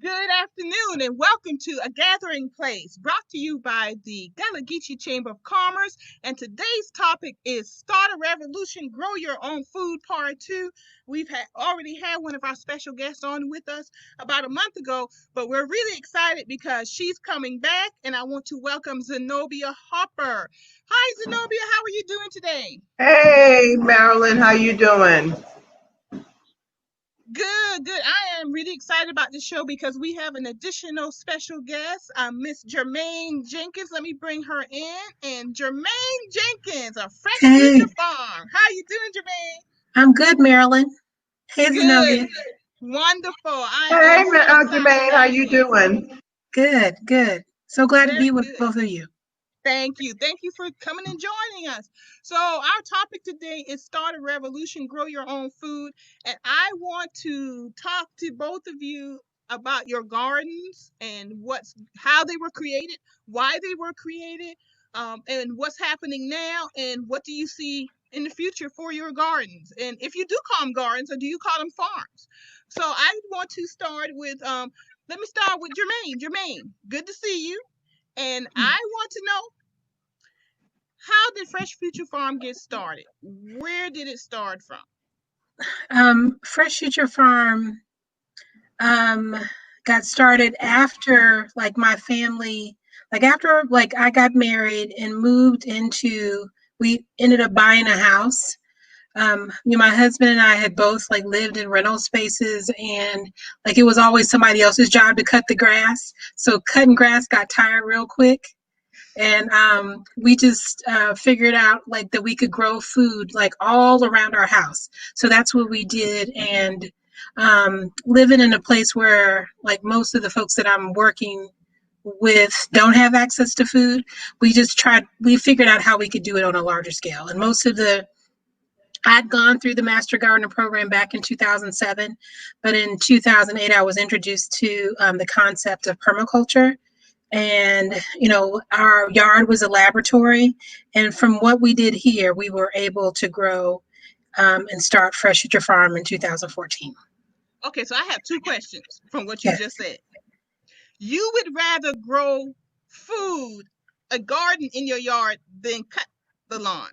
Good afternoon and welcome to A Gathering Place, brought to you by the Gullah Chamber of Commerce. And today's topic is Start a Revolution, Grow Your Own Food, Part 2. We've already had one of our special guests on with us about a month ago, but we're really excited because she's coming back, and I want to welcome Zenobia Harper. Hi, Zenobia. How are you doing today? Hey, Marilyn. How you doing? Good. I am really excited about this show because we have an additional special guest, Miss Germaine Jenkins. Let me bring her in. And Germaine Jenkins of Fresh Future Farm. How you doing, Germaine? I'm good, Marilyn. Hey, Zenobia. Wonderful. Hey, Germaine. How you doing? Good. So glad to be with both of you. Thank you for coming and joining us. So our topic today is Start a Revolution, Grow Your Own Food. And I want to talk to both of you about your gardens and how they were created, why they were created, and what's happening now, and what do you see in the future for your gardens? And if you do call them gardens, or do you call them farms? So I want to start with, let me start with Germaine. Germaine, good to see you. And I want to know, how did Fresh Future Farm get started? Where did it start from? Fresh Future Farm got started after my family, after I got married and moved into, we ended up buying a house. My husband and I had both lived in rental spaces, and it was always somebody else's job to cut the grass. So cutting grass got tired real quick. And we just figured out that we could grow food all around our house. So that's what we did. And living in a place where most of the folks that I'm working with don't have access to food, we figured out how we could do it on a larger scale. And I'd gone through the Master Gardener program back in 2007, but in 2008, I was introduced to the concept of permaculture. And, our yard was a laboratory. And from what we did here, we were able to grow and start Fresh Future Farm in 2014. Okay, so I have two questions from what you just said. You would rather grow food, a garden in your yard, than cut the lawn.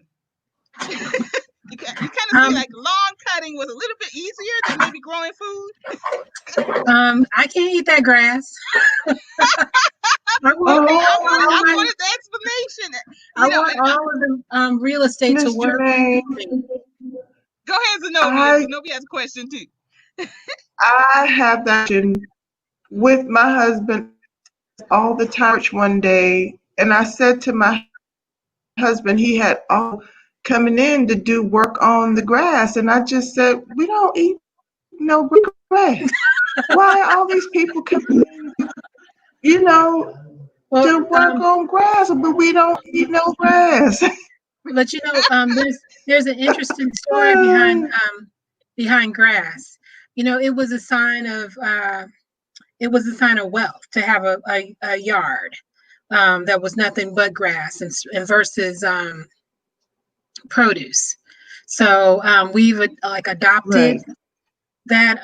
You kind of feel like lawn cutting was a little bit easier than maybe growing food? I can't eat that grass. I wanted the explanation. I want all of the real estate to work. Go ahead, Zenobia. Zenobia has a question too. I have that question with my husband all the time one day, and I said to my husband, he had all coming in to do work on the grass, and I just said, we don't eat no grass. Why are all these people coming in, to work on grass, but we don't eat no grass? But there's an interesting story behind grass. It was a sign of wealth to have a yard that was nothing but grass and versus produce. So we've adopted that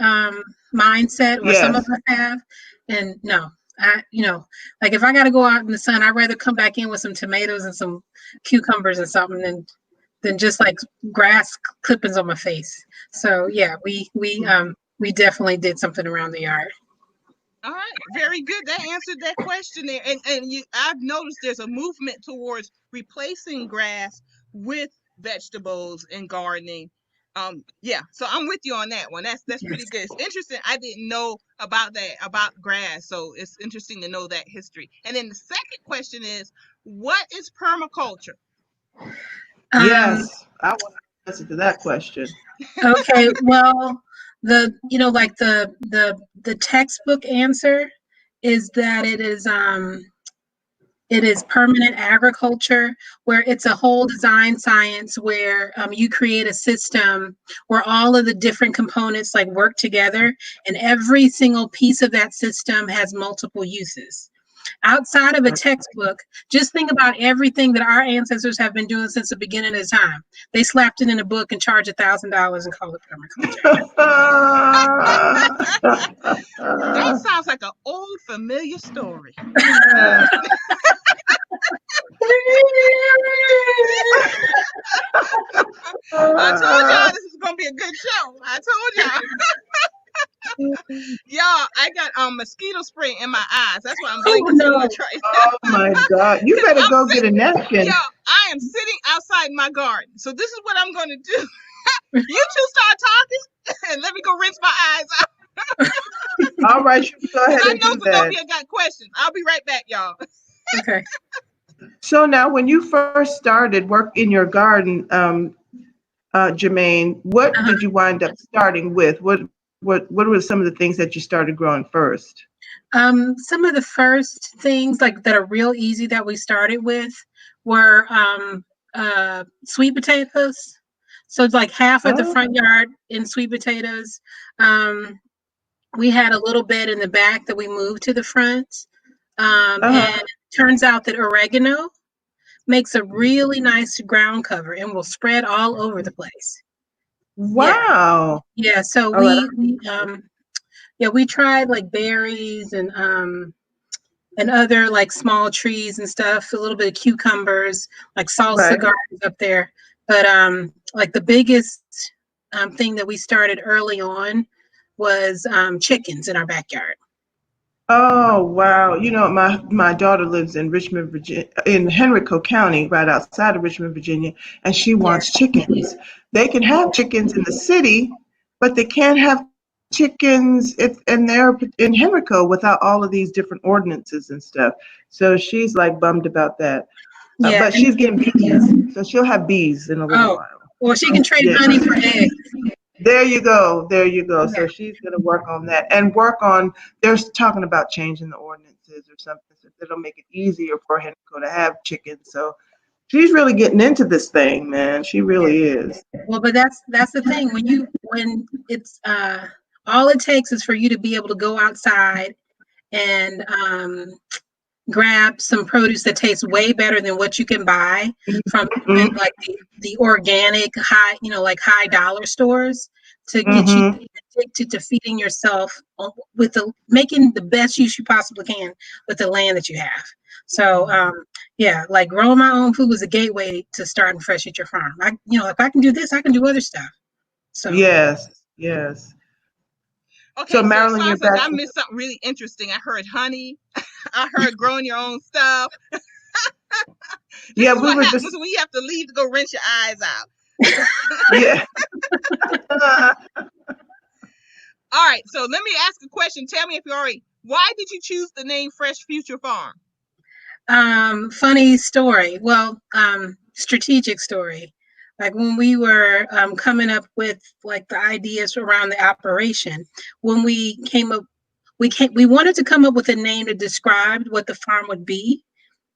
mindset, or some of us have. And no, if I got to go out in the sun, I'd rather come back in with some tomatoes and some cucumbers and something than just grass clippings on my face. So yeah, we definitely did something around the yard. All right, very good. That answered that question there. And I've noticed there's a movement towards replacing grass with vegetables and gardening. So I'm with you on that one. That's pretty good. It's interesting. I didn't know about grass, so it's interesting to know that history. And then the second question is, what is permaculture? Yes, I want to answer to that question. Okay, well, the textbook answer is that it is permanent agriculture, where it's a whole design science where you create a system where all of the different components work together, and every single piece of that system has multiple uses. Outside of a textbook, just think about everything that our ancestors have been doing since the beginning of time. They slapped it in a book and charged $1,000 and called it permaculture. That sounds like an familiar story. Uh, I told uh, y'all this is gonna be a good show. I told y'all. Y'all, I got mosquito spray in my eyes. That's why I'm Oh blinking so no. much right now. oh my God. You Cause better I'm go get a sitting, napkin. y'all. I am sitting outside my garden. So this is what I'm gonna do. You two start talking, and let me go rinse my eyes out. All right, you go Cause ahead I and do know that. Zenobia got questions. I'll be right back, y'all. Okay. So now, when you first started work in your garden, Germaine, what Uh-huh. did you wind up starting with? What were some of the things that you started growing first? Some of the first things like that are real easy that we started with were sweet potatoes. So it's like half of the Oh, front yard in sweet potatoes. Um, we had a little bed in the back that we moved to the front. And uh, it turns out that oregano makes a really nice ground cover and will spread all over the place. Yeah. wow. Yeah. So All right. we tried like berries and other like small trees and stuff, a little bit of cucumbers, like salsa Right. gardens up there. But like the biggest thing that we started early on was chickens in our backyard. Oh, wow. You know, my daughter lives in Richmond, Virginia, in Henrico County, right outside of Richmond, Virginia, and she Yeah. wants chickens. They can have chickens in the city, but they can't have chickens and they're in Henrico without all of these different ordinances and stuff. So she's like bummed about that. Yeah. But And she's getting bees, so she'll have bees in a little oh, while. well, she can trade Yeah. honey for eggs. There you go. There you go. Yeah. So she's going to work on that and work on, they're talking about changing the ordinances or something so that'll make it easier for Henrico to have chickens. So she's really getting into this thing, man. She Yeah. really is. Well, but that's the thing when it's all it takes is for you to be able to go outside and grab some produce that tastes way better than what you can buy from even Mm-hmm. like the organic high, like high dollar stores to get you Mm-hmm. addicted to feeding yourself with the making the best use you possibly can with the land that you have. So yeah, like growing my own food was a gateway to starting fresh at your farm. If I can do this, I can do other stuff. So Yes. Yes. So Okay, so it Marilyn, you're sounds like back. I missed something really interesting. I heard honey. I heard growing your own stuff. This Yeah, is we what were happens just, when you have to leave to go rinse your eyes out. yeah. All right, so let me ask a question. Tell me if you already. Why did you choose the name Fresh Future Farm? funny story. Well, strategic story. Like when we were coming up with like the ideas around the operation, when we wanted to come up with a name that described what the farm would be.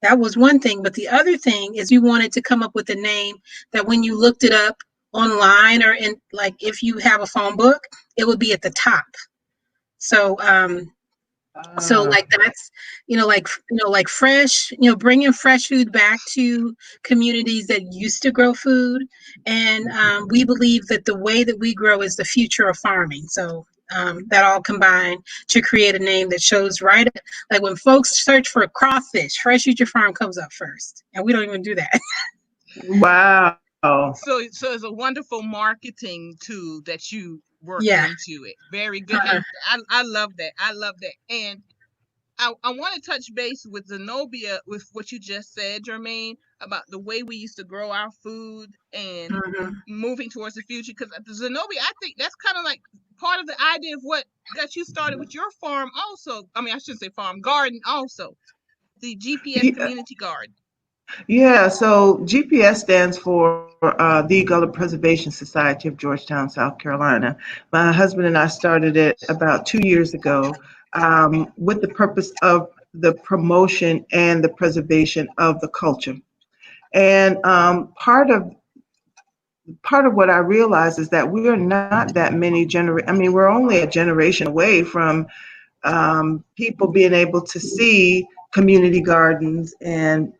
That was one thing, but the other thing is we wanted to come up with a name that when you looked it up online or in like if you have a phone book, it would be at the top. So like that's like fresh, bringing fresh food back to communities that used to grow food, and we believe that the way that we grow is the future of farming. So that all combined to create a name that shows right, like when folks search for crawfish, Fresh Future Farm comes up first, and we don't even do that. Wow. So it's a wonderful marketing tool that you worked Yeah. into it. Very good, Uh-huh. and I love that. I love that, and I want to touch base with Zenobia with what you just said, Germaine, about the way we used to grow our food and Mhm. moving towards the future. Because Zenobia, I think that's kind of like part of the idea of what got you started with your farm, also. I mean, I shouldn't say farm, garden, also. The GPS Yeah, community garden. yeah, so GPS stands for the Gullah Preservation Society of Georgetown, South Carolina. My husband and I started it about 2 years ago with the purpose of the promotion and the preservation of the culture. And part of what I realized is that we are not that many I mean, we're only a generation away from people being able to see community gardens and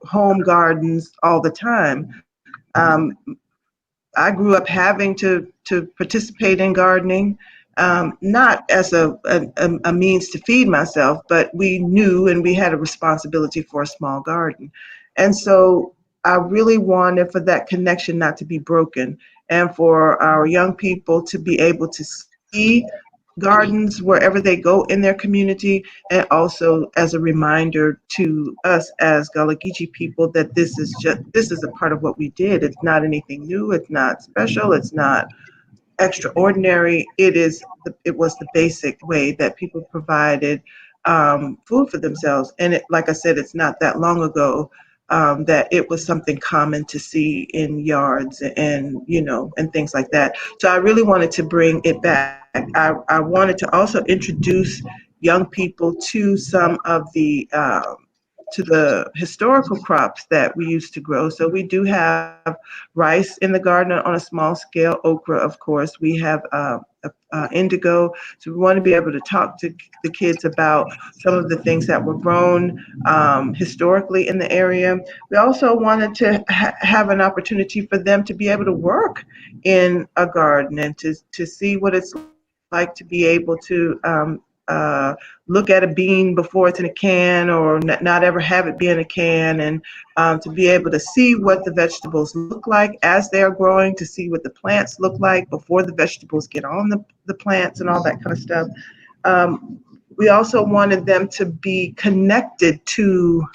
home gardens all the time. Um, I grew up having to participate in gardening. not as a means to feed myself, but we knew and we had a responsibility for a small garden. And so I really wanted for that connection not to be broken and for our young people to be able to see gardens wherever they go in their community, and also as a reminder to us as Gullah Geechee people that this is a part of what we did. It's not anything new, it's not special, it's not extraordinary. It was the basic way that people provided food for themselves. And like I said, it's not that long ago that it was something common to see in yards and and things like that. So I really wanted to bring it back. I wanted to also introduce young people to some of the historical crops that we used to grow. So we do have rice in the garden on a small scale, okra, of course. We have indigo. So we want to be able to talk to the kids about some of the things that were grown historically in the area. We also wanted to have an opportunity for them to be able to work in a garden and to see what it's like to be able to look at a bean before it's in a can, or not ever have it be in a can, and to be able to see what the vegetables look like as they are growing, to see what the plants look like before the vegetables get on the plants and all that kind of stuff. We also wanted them to be connected to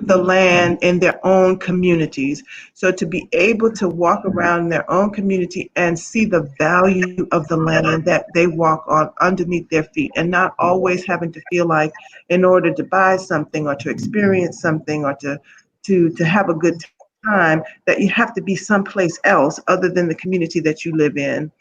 the land in their own communities. So to be able to walk around their own community and see the value of the land that they walk on underneath their feet, and not always having to feel like in order to buy something or to experience something or to have a good time that you have to be someplace else other than the community that you live in.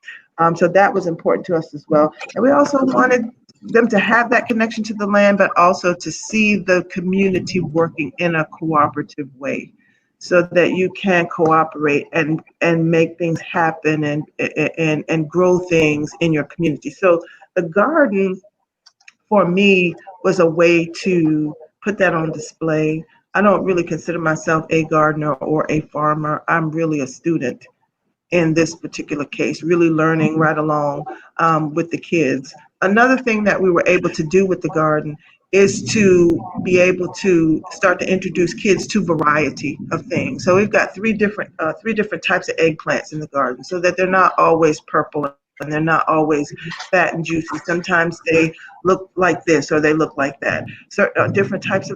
So that was important to us as well. And we also wanted them to have that connection to the land, but also to see the community working in a cooperative way, so that you can cooperate and make things happen and grow things in your community. So the garden for me was a way to put that on display. I don't really consider myself a gardener or a farmer. I'm really a student in this particular case, really learning right along with the kids. Another thing that we were able to do with the garden is to be able to start to introduce kids to variety of things. So we've got three different types of eggplants in the garden, so that they're not always purple and they're not always fat and juicy. Sometimes they look like this or they look like that. So different types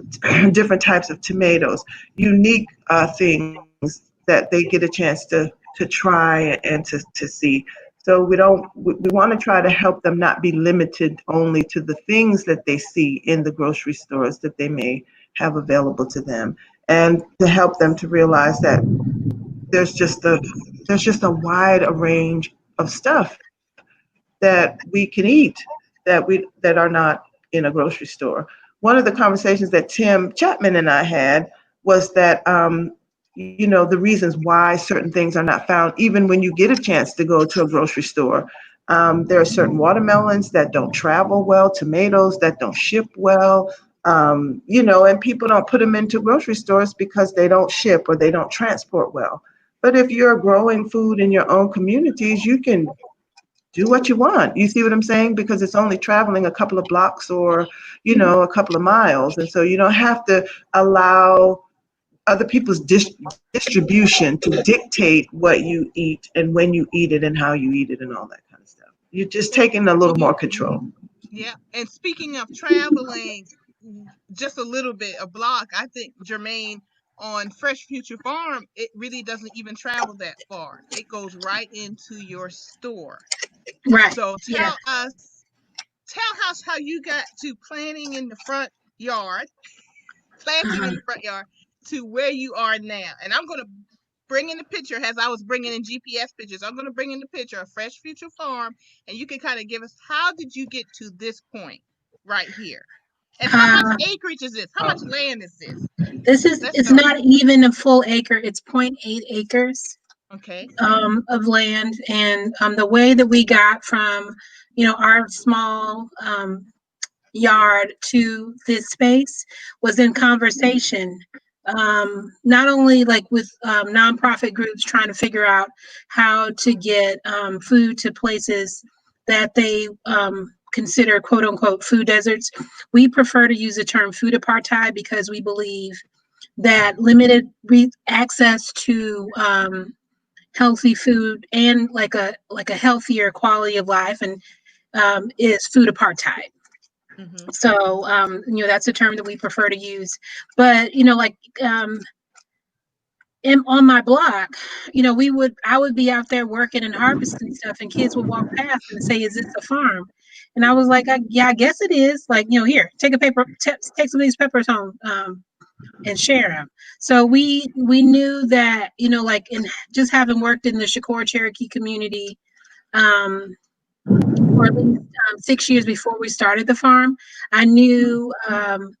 of tomatoes, unique things that they get a chance to try and to see. So we want to try to help them not be limited only to the things that they see in the grocery stores that they may have available to them, and to help them to realize that there's just a wide range of stuff that we can eat that are not in a grocery store. One of the conversations that Tim Chatman and I had was that the reasons why certain things are not found, even when you get a chance to go to a grocery store. There are certain watermelons that don't travel well, tomatoes that don't ship well, and people don't put them into grocery stores because they don't ship or they don't transport well. But if you're growing food in your own communities, you can do what you want. You see what I'm saying? Because it's only traveling a couple of blocks or, a couple of miles. And so you don't have to allow other people's distribution to dictate what you eat and when you eat it and how you eat it and all that kind of stuff. You're just taking a little more control. Yeah. And speaking of traveling just a little bit, a block, I think, Germaine, on Fresh Future Farm, it really doesn't even travel that far. It goes right into your store. Right. So Yeah. tell us how you got to planting in the front yard to where you are now. And I'm going to bring in the picture as I was bringing in GPS pictures. I'm going to bring in the picture of Fresh Future Farm, and you can kind of give us, how did you get to this point right here? And how much acreage is this? How much land is this? It's not even a full acre. It's 0.8 acres. Okay. Of land, and the way that we got from our small yard to this space was in conversation not only like with nonprofit groups trying to figure out how to get food to places that they consider quote unquote food deserts. We prefer to use the term food apartheid because we believe that limited access to healthy food and like a healthier quality of life and is food apartheid. Mm-hmm. So that's a term that we prefer to use. But like on my block, I would be out there working and harvesting stuff, and kids would walk past and say, "Is this a farm?" And I was like, "Yeah, I guess it is." Like, here, take take some of these peppers home, and share them. So we knew that, like in just having worked in the Shakur Cherokee community, for at least 6 years before we started the farm, I knew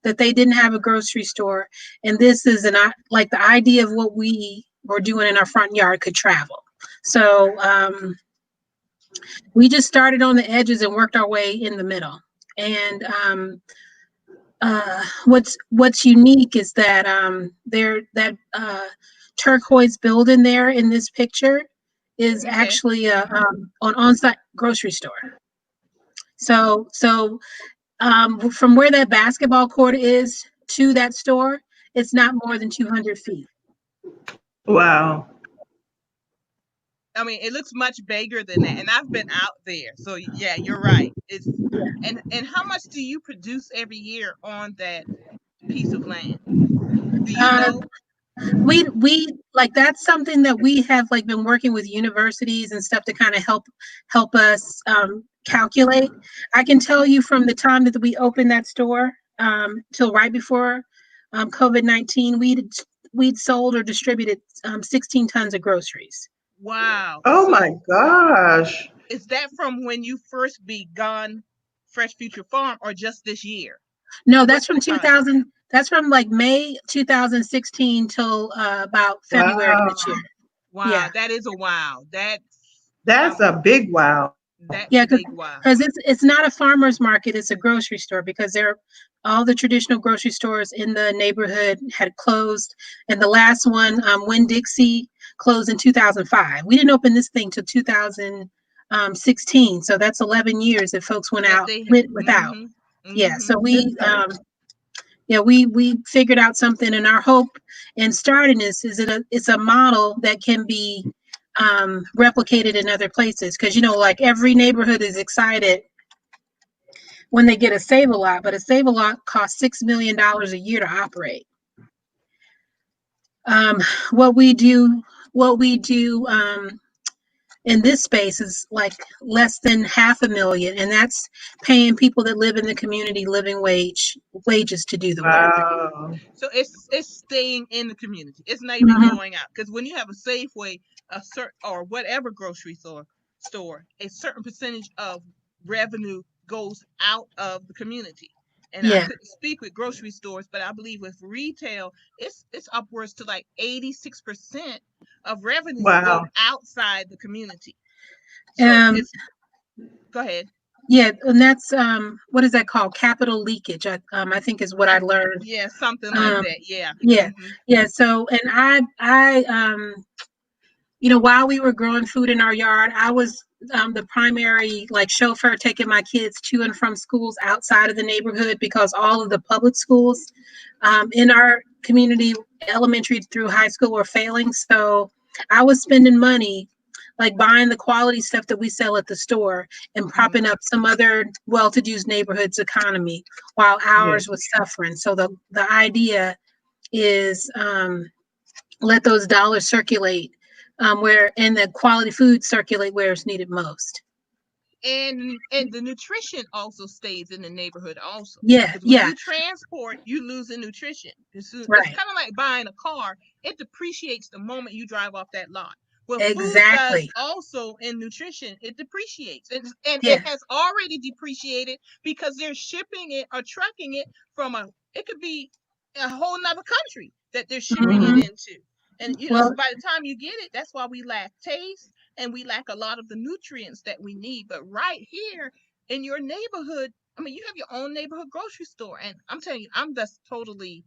that they didn't have a grocery store, and this is like the idea of what we were doing in our front yard could travel. So we just started on the edges and worked our way in the middle. And what's unique is that that turquoise building there in this picture is Okay. actually an on-site grocery store. So from where that basketball court is to that store, it's not more than 200 feet. Wow. I mean, it looks much bigger than that, and I've been out there. So yeah, you're right. It's and how much do you produce every year on that piece of land? Do you Uh, know? we like that's something that we have like been working with universities and stuff to kind of help us calculate. I can tell you from the time that we opened that store till right before COVID-19, we'd sold or distributed 16 tons of groceries. Wow. Oh my So gosh. is that from when you first begun Fresh Future Farm, or just this year? No, that's What's the from time? 2000. That's from like May 2016 till about February of this Wow. year. Wow, Yeah. that is a wow. That's Um a big wow. that's Yeah, a big wow. because it's not a farmer's market; it's a grocery store because all the traditional grocery stores in the neighborhood had closed, and the last one, Winn Dixie, closed in 2005. We didn't open this thing till 2016, so that's 11 years that folks went That out they without. mhm. Yeah, Mhm. so we figured out something, and our hope in starting this is it's a model that can be replicated in other places because like every neighborhood is excited when they get a Save-A-Lot, but a Save-A-Lot costs $6 million a year to operate. Um, what we do, what we do in this space is like less than $500,000, and that's paying people that live in the community living wages to do the work. Wow. So it's staying in the community. It's not even Mhm. going out, because when you have a Safeway, a certain or whatever grocery store, a certain percentage of revenue goes out of the community. And I Yeah. couldn't speak with grocery stores, but I believe with retail, it's upwards to like 86% of revenues go Wow. outside the community. So Um, it's go ahead. yeah, and that's what is that called? Capital leakage. I think is what I I learned. Yeah, something like Um, that. Yeah. yeah, Hmm. yeah. So, and I while we were growing food in our yard, I was the primary like chauffeur taking my kids to and from schools outside of the neighborhood because all of the public schools in our community, elementary through high school, were failing. So I was spending money like buying the quality stuff that we sell at the store and Hmm. propping up some other well-to-do neighborhoods economy while Yeah. ours was suffering. So the idea is let those dollars circulate where and the quality food circulate where it's needed most. And the nutrition also stays in the neighborhood also, Yeah, because when yeah, you transport, you lose the nutrition. It's right. kind of like buying a car. It depreciates the moment you drive off that lot. Well, food does Exactly. also in nutrition. It depreciates, and it Yeah. has already depreciated because they're shipping it or trucking it from it could be a whole nother country that they're shipping it Hmm. into. And so Well, by the time you get it, that's why we lack taste and we lack a lot of the nutrients that we need. But right here in your neighborhood, I mean, you have your own neighborhood grocery store, and I'm telling you, I'm just totally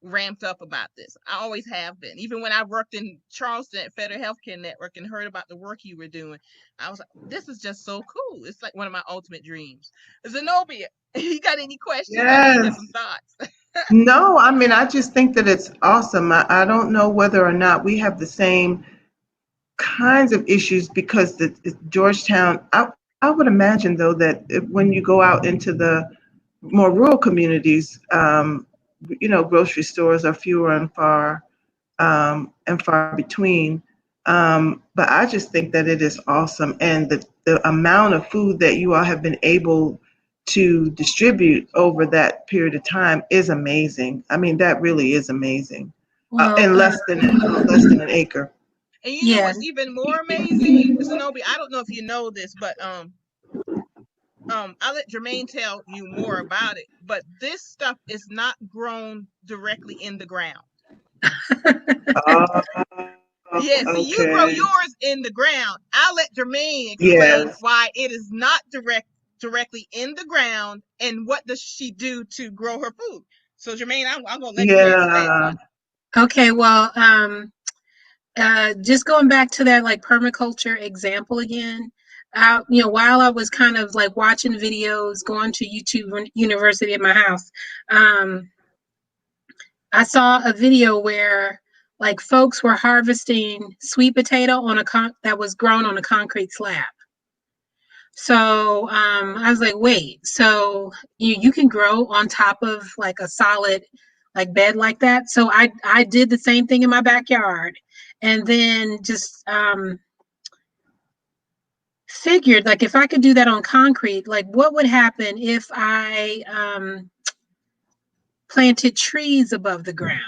ramped up about this. I always have been. Even when I worked in Charleston at Federal Healthcare Network and heard about the work you were doing, I was like, this is just so cool. It's like one of my ultimate dreams. Zenobia, you got any questions? I know you got Yes. some thoughts. No, I mean, I just think that it's awesome. I don't know whether or not we have the same kinds of issues because Georgetown, I would imagine though that when you go out into the more rural communities, grocery stores are fewer and far between. But I just think that it is awesome, and the amount of food that you all have been able to distribute over that period of time is amazing. I mean, that really is amazing. Well, In less than an acre. And you know yeah. what's even more amazing, Zenobia? I don't know if you know this, but I'll let Germaine tell you more about it. But this stuff is not grown directly in the ground. Oh, Yeah, see, you grow okay. yours in the ground. I'll let Germaine explain Yes. why it is not directly in the ground, and what does she do to grow her food. So Germaine, I'm gonna let you answer that Yeah. one. Okay, well, just going back to that like permaculture example again, while I was kind of like watching videos, going to YouTube University at my house, I saw a video where like folks were harvesting sweet potato that was grown on a concrete slab. So I was like, wait, so you can grow on top of like a solid like bed like that. So I did the same thing in my backyard, and then just figured like if I could do that on concrete, like what would happen if I planted trees above the ground.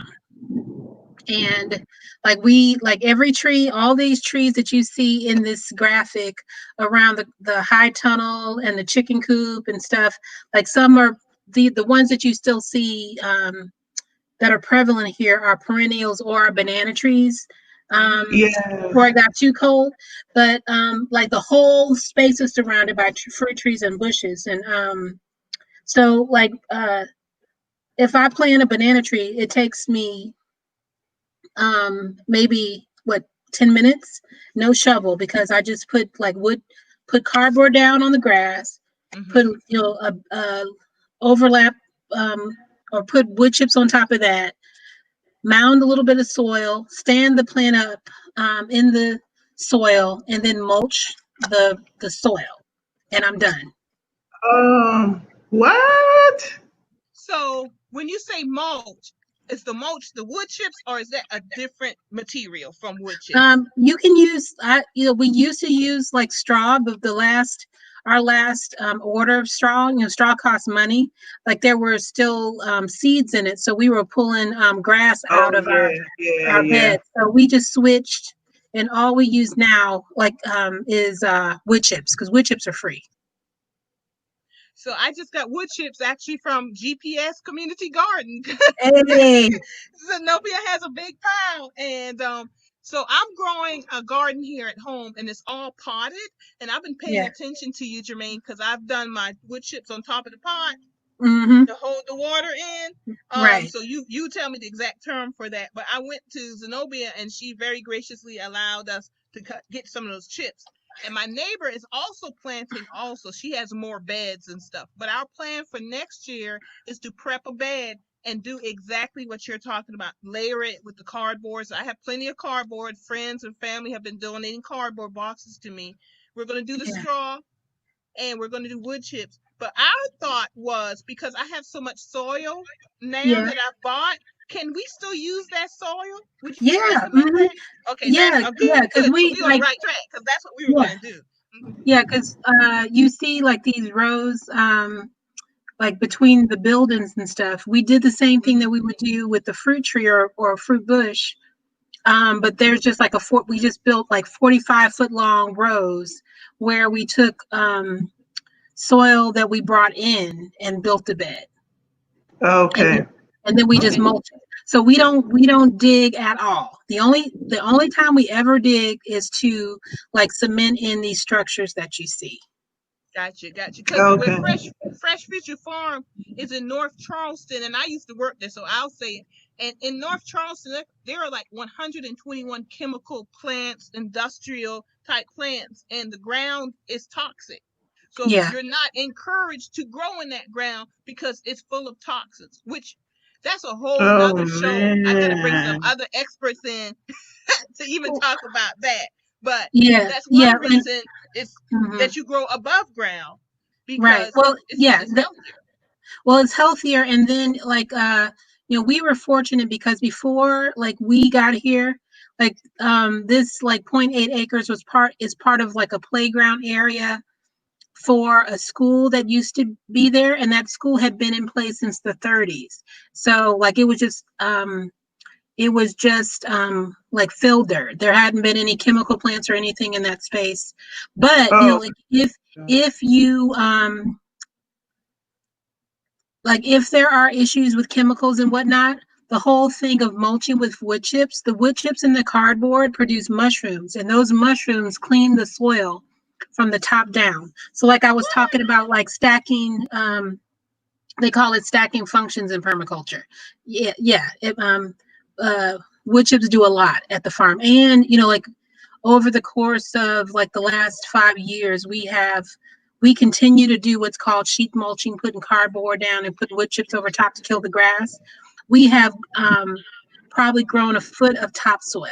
And like every tree, all these trees that you see in this graphic around the high tunnel and the chicken coop and stuff, like some are the ones that you still see that are prevalent here are perennials or are banana trees. Yes. Before it got too cold, but like the whole space is surrounded by fruit trees and bushes, and so like if I plant a banana tree, it takes me maybe what 10 minutes, no shovel, because I just put cardboard down on the grass, put Mm-hmm. a overlap or put wood chips on top of that, mound a little bit of soil, stand the plant up in the soil, and then mulch the soil, and I'm done. What? So when you say mulch, is the mulch the wood chips, or is that a different material from wood chips? You can use, we used to use like straw, but our last order of straw, straw costs money. Like there were still seeds in it, so we were pulling grass out Oh of yeah, yeah, our yeah. bed. So we just switched, and all we use now, like, is wood chips, because wood chips are free. So I just got wood chips actually from GPS Community Garden. Hey, Zenobia has a big pile, and so I'm growing a garden here at home, and it's all potted. And I've been paying yeah, attention to you, Germaine, because I've done my wood chips on top of the pot mm-hmm, to hold the water in. right, So you tell me the exact term for that. But I went to Zenobia, and she very graciously allowed us to get some of those chips. And my neighbor is also planting. Also, she has more beds and stuff. But our plan for next year is to prep a bed and do exactly what you're talking about. Layer it with the cardboard. So I have plenty of cardboard. Friends and family have been donating cardboard boxes to me. We're going to do the yeah, straw, and we're going to do wood chips. But our thought was, because I have so much soil now yeah, that I've bought, can we still use that soil? Would you yeah, recommend that? Okay, that yeah, yeah, good. because So we we're on the like, right track, because that's what we were yeah, going to do. Mhm. yeah, because you see like these rows, like between the buildings and stuff. We did the same thing that Mhm. we would do with the fruit tree or a fruit bush. But there's just like we just built like 45-foot long rows where we took soil that we brought in and built the bed, and Okay. then we just Okay. mulch it. So we don't dig at all. The only time we ever dig is to like cement in these structures that you see. Gotcha. Because with Okay. Fresh Future Farm, is in North Charleston, and I used to work there, so I'll say it. And in North Charleston, there are like 121 chemical plants, industrial type plants, and the ground is toxic. So Yeah. you're not encouraged to grow in that ground because it's full of toxins, which that's a whole Oh nother show. I got to bring some man. other experts in to even talk about that. But Yeah. that's Yeah. one reason it's Mhm. that you grow above ground Right. because Well, yeah. it's healthier. Well, it's healthier. And then like we were fortunate because before like we got here, like this like zero point 0.8 acres is part of like a playground area for a school that used to be there, and that school had been in place since the 30s. So like it was just like filter. There hadn't been any chemical plants or anything in that space. But Oh. like if you like if there are issues with chemicals and whatnot, the whole thing of mulching with wood chips, the wood chips in the cardboard produce mushrooms, and those mushrooms clean the soil from the top down. So like I was talking about like stacking, they call it stacking functions in permaculture. Wood chips do a lot at the farm. And like over the course of like the last 5 years, we continue to do what's called sheet mulching, putting cardboard down and putting wood chips over top to kill the grass. We have probably grown a foot of topsoil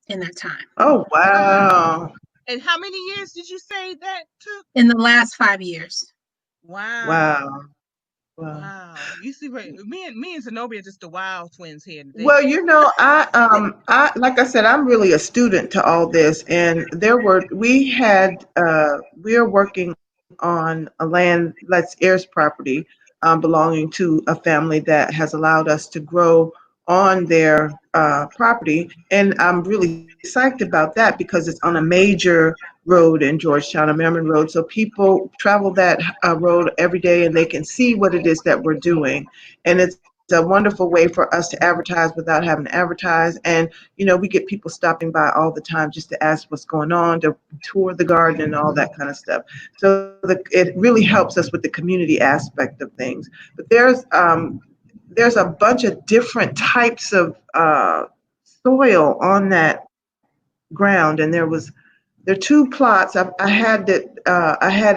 in that time. Oh Wow. wow. And how many years did you say that took? In the last 5 years. Wow. Wow. Wow. Wow. You see, me and Zenobia are just the wild twins here today. Well, I like I said, I'm really a student to all this, and we are working on a land that's heirs property, belonging to a family that has allowed us to grow on their property, and I'm really psyched about that because it's on a major road in Georgetown, a Merriman Road, so people travel that road every day, and they can see what it is that we're doing, and it's a wonderful way for us to advertise without having to advertise. And, we get people stopping by all the time just to ask what's going on, to tour the garden and all that kind of stuff. So it really helps us with the community aspect of things. But there's a bunch of different types of soil on that ground. And there are two plots. I had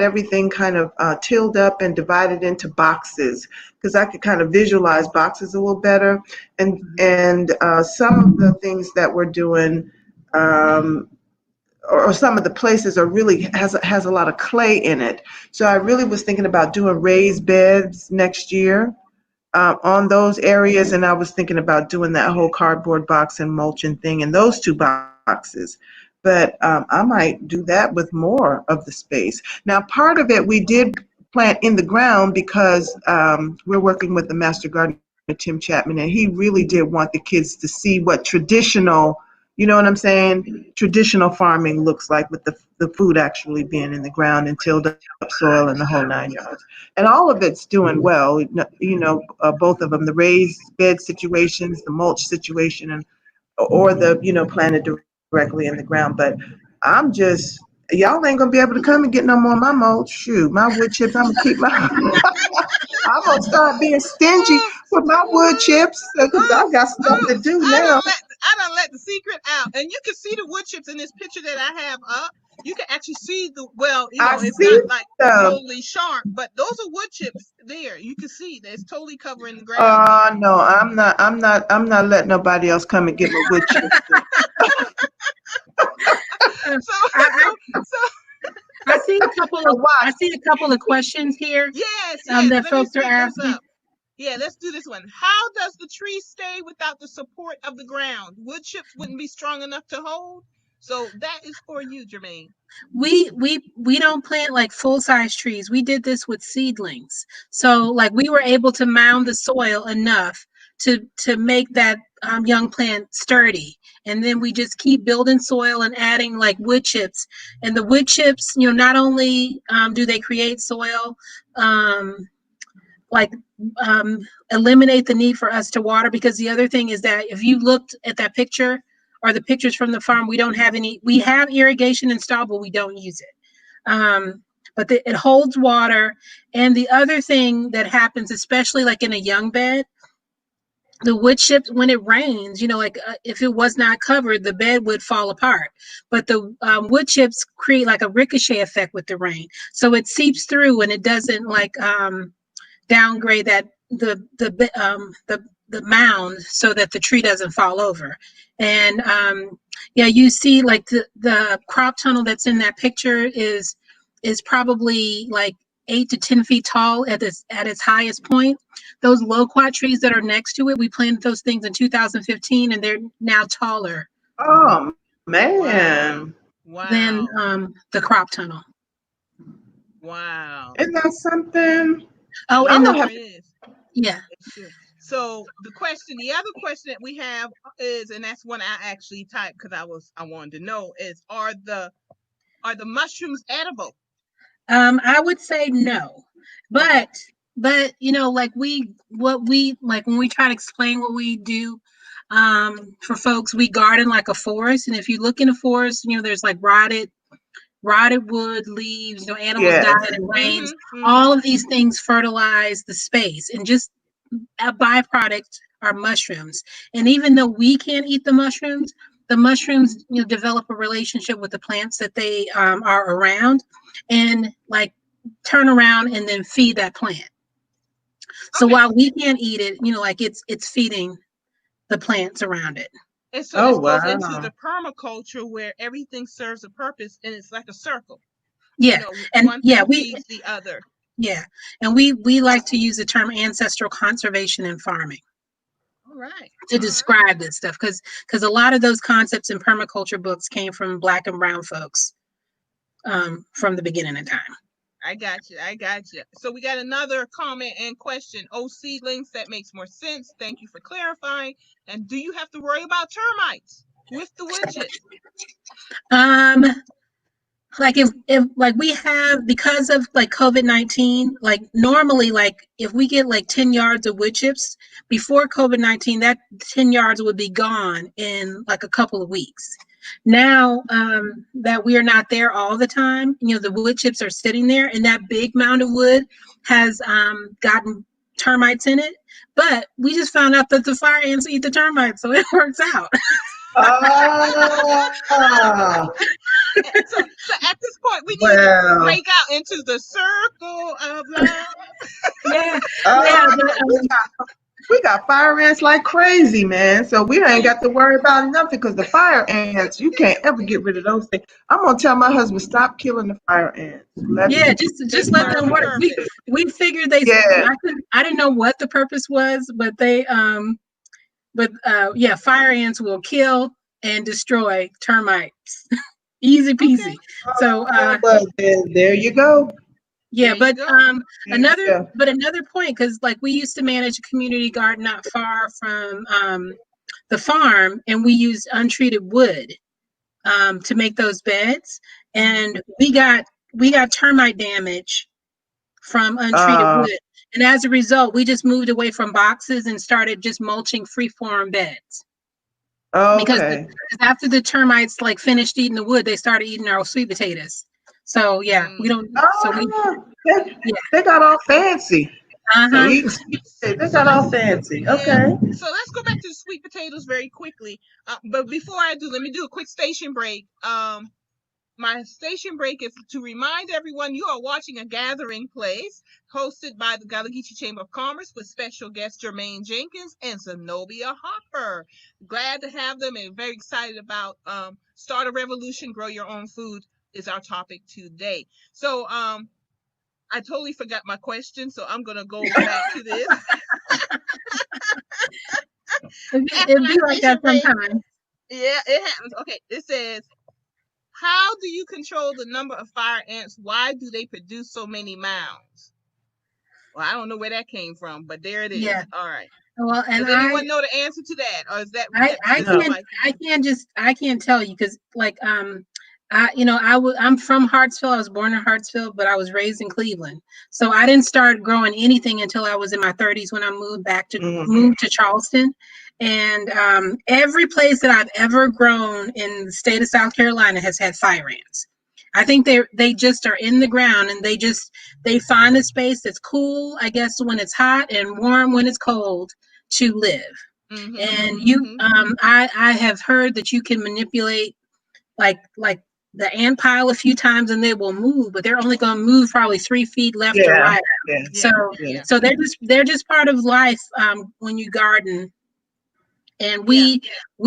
everything kind of tilled up and divided into boxes because I could kind of visualize boxes a little better. And some of the things that we're doing, um, or some of the places are really has a lot of clay in it. So I really was thinking about doing raised beds next year on those areas, and I was thinking about doing that whole cardboard box and mulching thing in those two boxes. But I might do that with more of the space. Now, part of it we did plant in the ground because we're working with the master gardener, Tim Chatman, and he really did want the kids to see what traditional, you know what I'm saying, traditional farming looks like with the food actually being in the ground and tilled up soil and the whole 9 yards. And all of it's doing well, both of them, the raised bed situations, the mulch situation, and or the planted directly in the ground. But I'm just y'all ain't gonna be able to come and get no more of my mulch. Shoot, my wood chips. I'm gonna keep my. I'm gonna start being stingy Oh, with my wood chips because I got stuff to do now. I done let the secret out, and you can see the wood chips in this picture that I have up. You can actually see I it's see not like them. totally sharp, but those are wood chips there. You can see that it's totally covering the ground. No, I'm not letting nobody else come and get my wood chips. So, I, so, so, I see a couple Now of watch. questions here yes. that Let me folks are pick those asking. up. Yeah, let's do this one. How does the tree stay without the support of the ground? Wood chips wouldn't be strong enough to hold. So that is for you, Germaine. We don't plant like full size trees. We did this with seedlings. So like we were able to mound the soil enough to make that young plant sturdy, and then we just keep building soil and adding like wood chips. And the wood chips, not only do they create soil, um, like eliminate the need for us to water, because the other thing is that if you looked at that picture or the pictures from the farm, we have irrigation installed, but we don't use it. but it holds water. And the other thing that happens, especially like in a young bed, the wood chips, when it rains, like if it was not covered, the bed would fall apart. But the wood chips create like a ricochet effect with the rain, so it seeps through and it doesn't like downgrade that the mound so that the tree doesn't fall over. And yeah, you see like the crop tunnel that's in that picture is probably like 8 to 10 feet tall at its highest point. Those loquat trees that are next to it, we planted those things in 2015, and they're now taller Oh Wow. man. than Wow. the crop tunnel. Wow. Isn't that something? Oh, I'm and gonna Sure have is. yeah. It sure. So the other question that we have is, and that's one I actually typed because I wanted to know is, are the mushrooms edible? I would say no, Okay. but like what we like when we try to explain what we do, for folks, we garden like a forest, and if you look in a forest, there's like rotted wood, leaves, animals die yes. and it rains. Mm-hmm. All Mm-hmm. of these things fertilize the space, and just a byproduct are mushrooms. And even though we can't eat the mushrooms develop a relationship with the plants that they are around, and like turn around and then feed that plant. So Okay. while we can't eat it, like it's feeding the plants around it. And so Oh this goes into wow. the permaculture where everything serves a purpose and it's like a circle. Yeah. And One yeah, thing feeds the other. we like to use the term ancestral conservation in farming All right. to All right. describe this stuff, because a lot of those concepts in permaculture books came from Black and brown folks, from the beginning of time. I got you. I got you. So we got another comment and question. Oh, seedlings, that makes more sense. Thank you for clarifying. And do you have to worry about termites with the wood chips? Um, like if like we have, because of like COVID-19, like normally, like if we get like 10 yards of wood chips before COVID-19, that 10 yards would be gone in like a couple of weeks. Now that we are not there all the time, the wood chips are sitting there, and that big mound of wood has gotten termites in it. But we just found out that the fire ants eat the termites, so it works out. Ah, So at this point, we need to well. break out into the circle of love. Yeah, yeah. Oh, we got fire ants like crazy, man. So we ain't got to worry about nothing because the fire ants, you can't ever get rid of those things. I'm gonna tell my husband stop killing the fire ants. Yeah, They just let serve them a work. purpose. We figured they. Yeah. I didn't know what the purpose was, but yeah, fire ants will kill and destroy termites. Easy Okay. peasy. So Well, there you go. yeah, There you but go. There you go. another point, because like we used to manage a community garden not far from the farm, and we used untreated wood to make those beds, and we got termite damage from untreated Uh, wood. And as a result, we just moved away from boxes and started just mulching freeform beds. Because okay. after the termites like finished eating the wood, they started eating our sweet potatoes. So yeah, we Mm. don't. So we Oh, they, yeah. they got all fancy. So Uh-huh. they So got all let's fancy. Yeah. Okay. So let's go back to the sweet potatoes very quickly. But before I do, let me do a quick station break. My station break is to remind everyone you are watching A Gathering Place, hosted by the Gullah Chamber of Commerce with special guests Germaine Jenkins and Zenobia Harper. Glad to have them and very excited about Start a Revolution, Grow Your Own Food is our topic today. So I totally forgot my question, so I'm going to go back to this. After It'd my be like station that break, sometimes. yeah, it happens. Okay, it says, how do you control the number of fire ants? Why do they produce so many mounds? Well, I don't know where that came from, but there it is. Yeah. All right. Well, and Does anyone know the answer to that, or is that I just No. can't like I can't tell you, because like I'm from Hartsville. I was born in Hartsville, but I was raised in Cleveland. So I didn't start growing anything until I was in my 30s, when I moved to Charleston. And every place that I've ever grown in the state of South Carolina has had fire ants. I think they just are in the ground, and they find a space that's cool, I guess, when it's hot, and warm when it's cold, to live. Mm-hmm. And you, I have heard that you can manipulate like the ant pile a few times and they will move, but they're only going to move probably 3 feet left or Yeah. right. Yeah. So Yeah. so they're just part of life when you garden. And we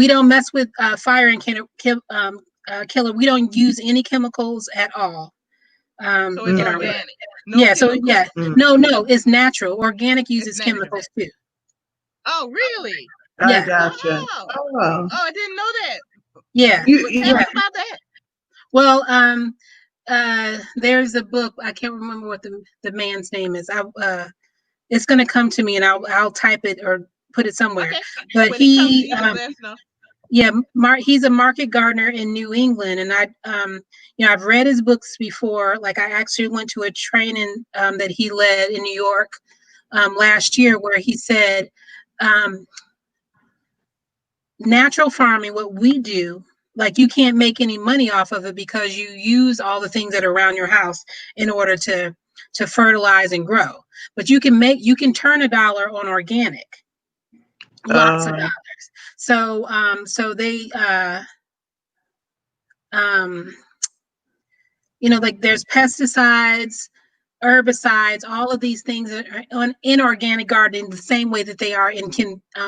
don't mess with fire and killer. We don't use any chemicals at all. So it's In our organic. No yeah. So chemicals. yeah, no, it's natural. Organic It's uses natural. chemicals too. Oh, really? I Yeah. gotcha. Oh, Oh. I didn't know that. Yeah. Tell us about that. Well, there's a book. I can't remember what the man's name is. It's gonna come to me, and I'll type it or put it somewhere. Okay. But When it comes to you, just let us know. yeah, he's a market gardener in New England, and I've read his books before. Like I actually went to a training that he led in New York last year, where he said, natural farming, what we do, like you can't make any money off of it because you use all the things that are around your house in order to fertilize and grow. But you can turn $1 on organic, lots of dollars. So they like there's pesticides, herbicides, all of these things that are in organic gardening the same way that they are in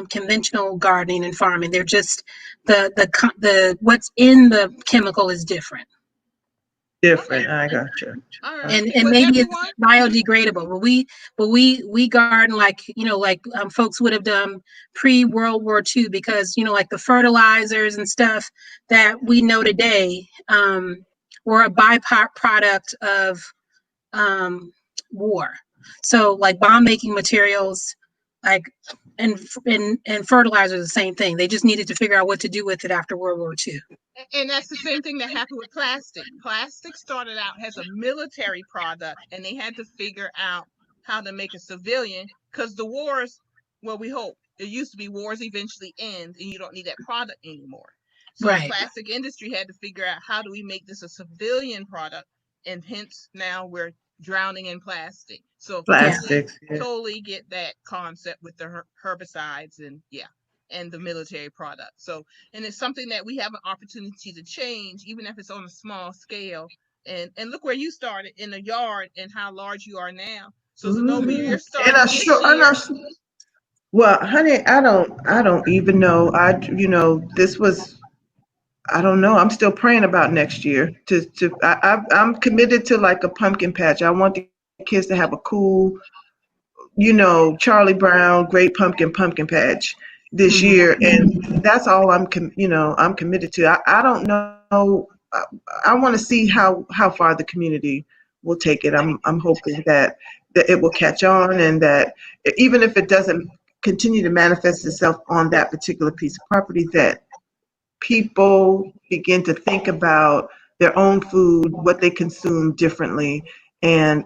conventional gardening and farming. They're just the what's in the chemical is different. Different. I gotcha. All right. And But maybe everyone, it's biodegradable. But we garden like folks would have done pre-World War II, because like the fertilizers and stuff that we know today were a byproduct of war. So like bomb making materials, like and fertilizer is the same thing. They just needed to figure out what to do with it after World War II. and that's the same thing that happened with plastic. Plastic started out as a military product, and they had to figure out how to make a civilian, because the wars, well, we hope it used to be wars eventually end, and you don't need that product anymore. So the plastic industry had to figure out, how do we make this a civilian product, and hence now we're drowning in plastic. So Plastics. totally get that concept with the herbicides and the military product. So, and it's something that we have an opportunity to change, even if it's on a small scale. And look where you started in the yard and how large you are now. So Zenobia, you're starting this year. Well, honey, I don't even know. This was, I don't know. I'm still praying about next year. I'm committed to like a pumpkin patch. I want the kids to have a cool, Charlie Brown, Great Pumpkin Patch this year, and that's all I'm committed to. I don't know. I want to see how far the community will take it. I'm hoping that it will catch on, and that even if it doesn't continue to manifest itself on that particular piece of property, that people begin to think about their own food, what they consume differently, and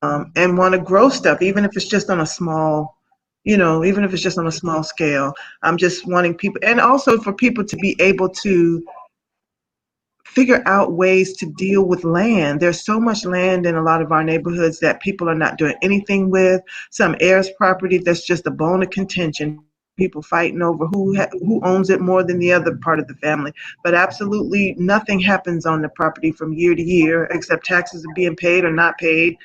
want to grow stuff, even if it's just on a small, even if it's just on a small scale. I'm just wanting people, and also for people to be able to figure out ways to deal with land. There's so much land in a lot of our neighborhoods that people are not doing anything with. Some heirs property that's just a bone of contention. People fighting over who owns it more than the other part of the family. But absolutely nothing happens on the property from year to year, except taxes are being paid or not paid.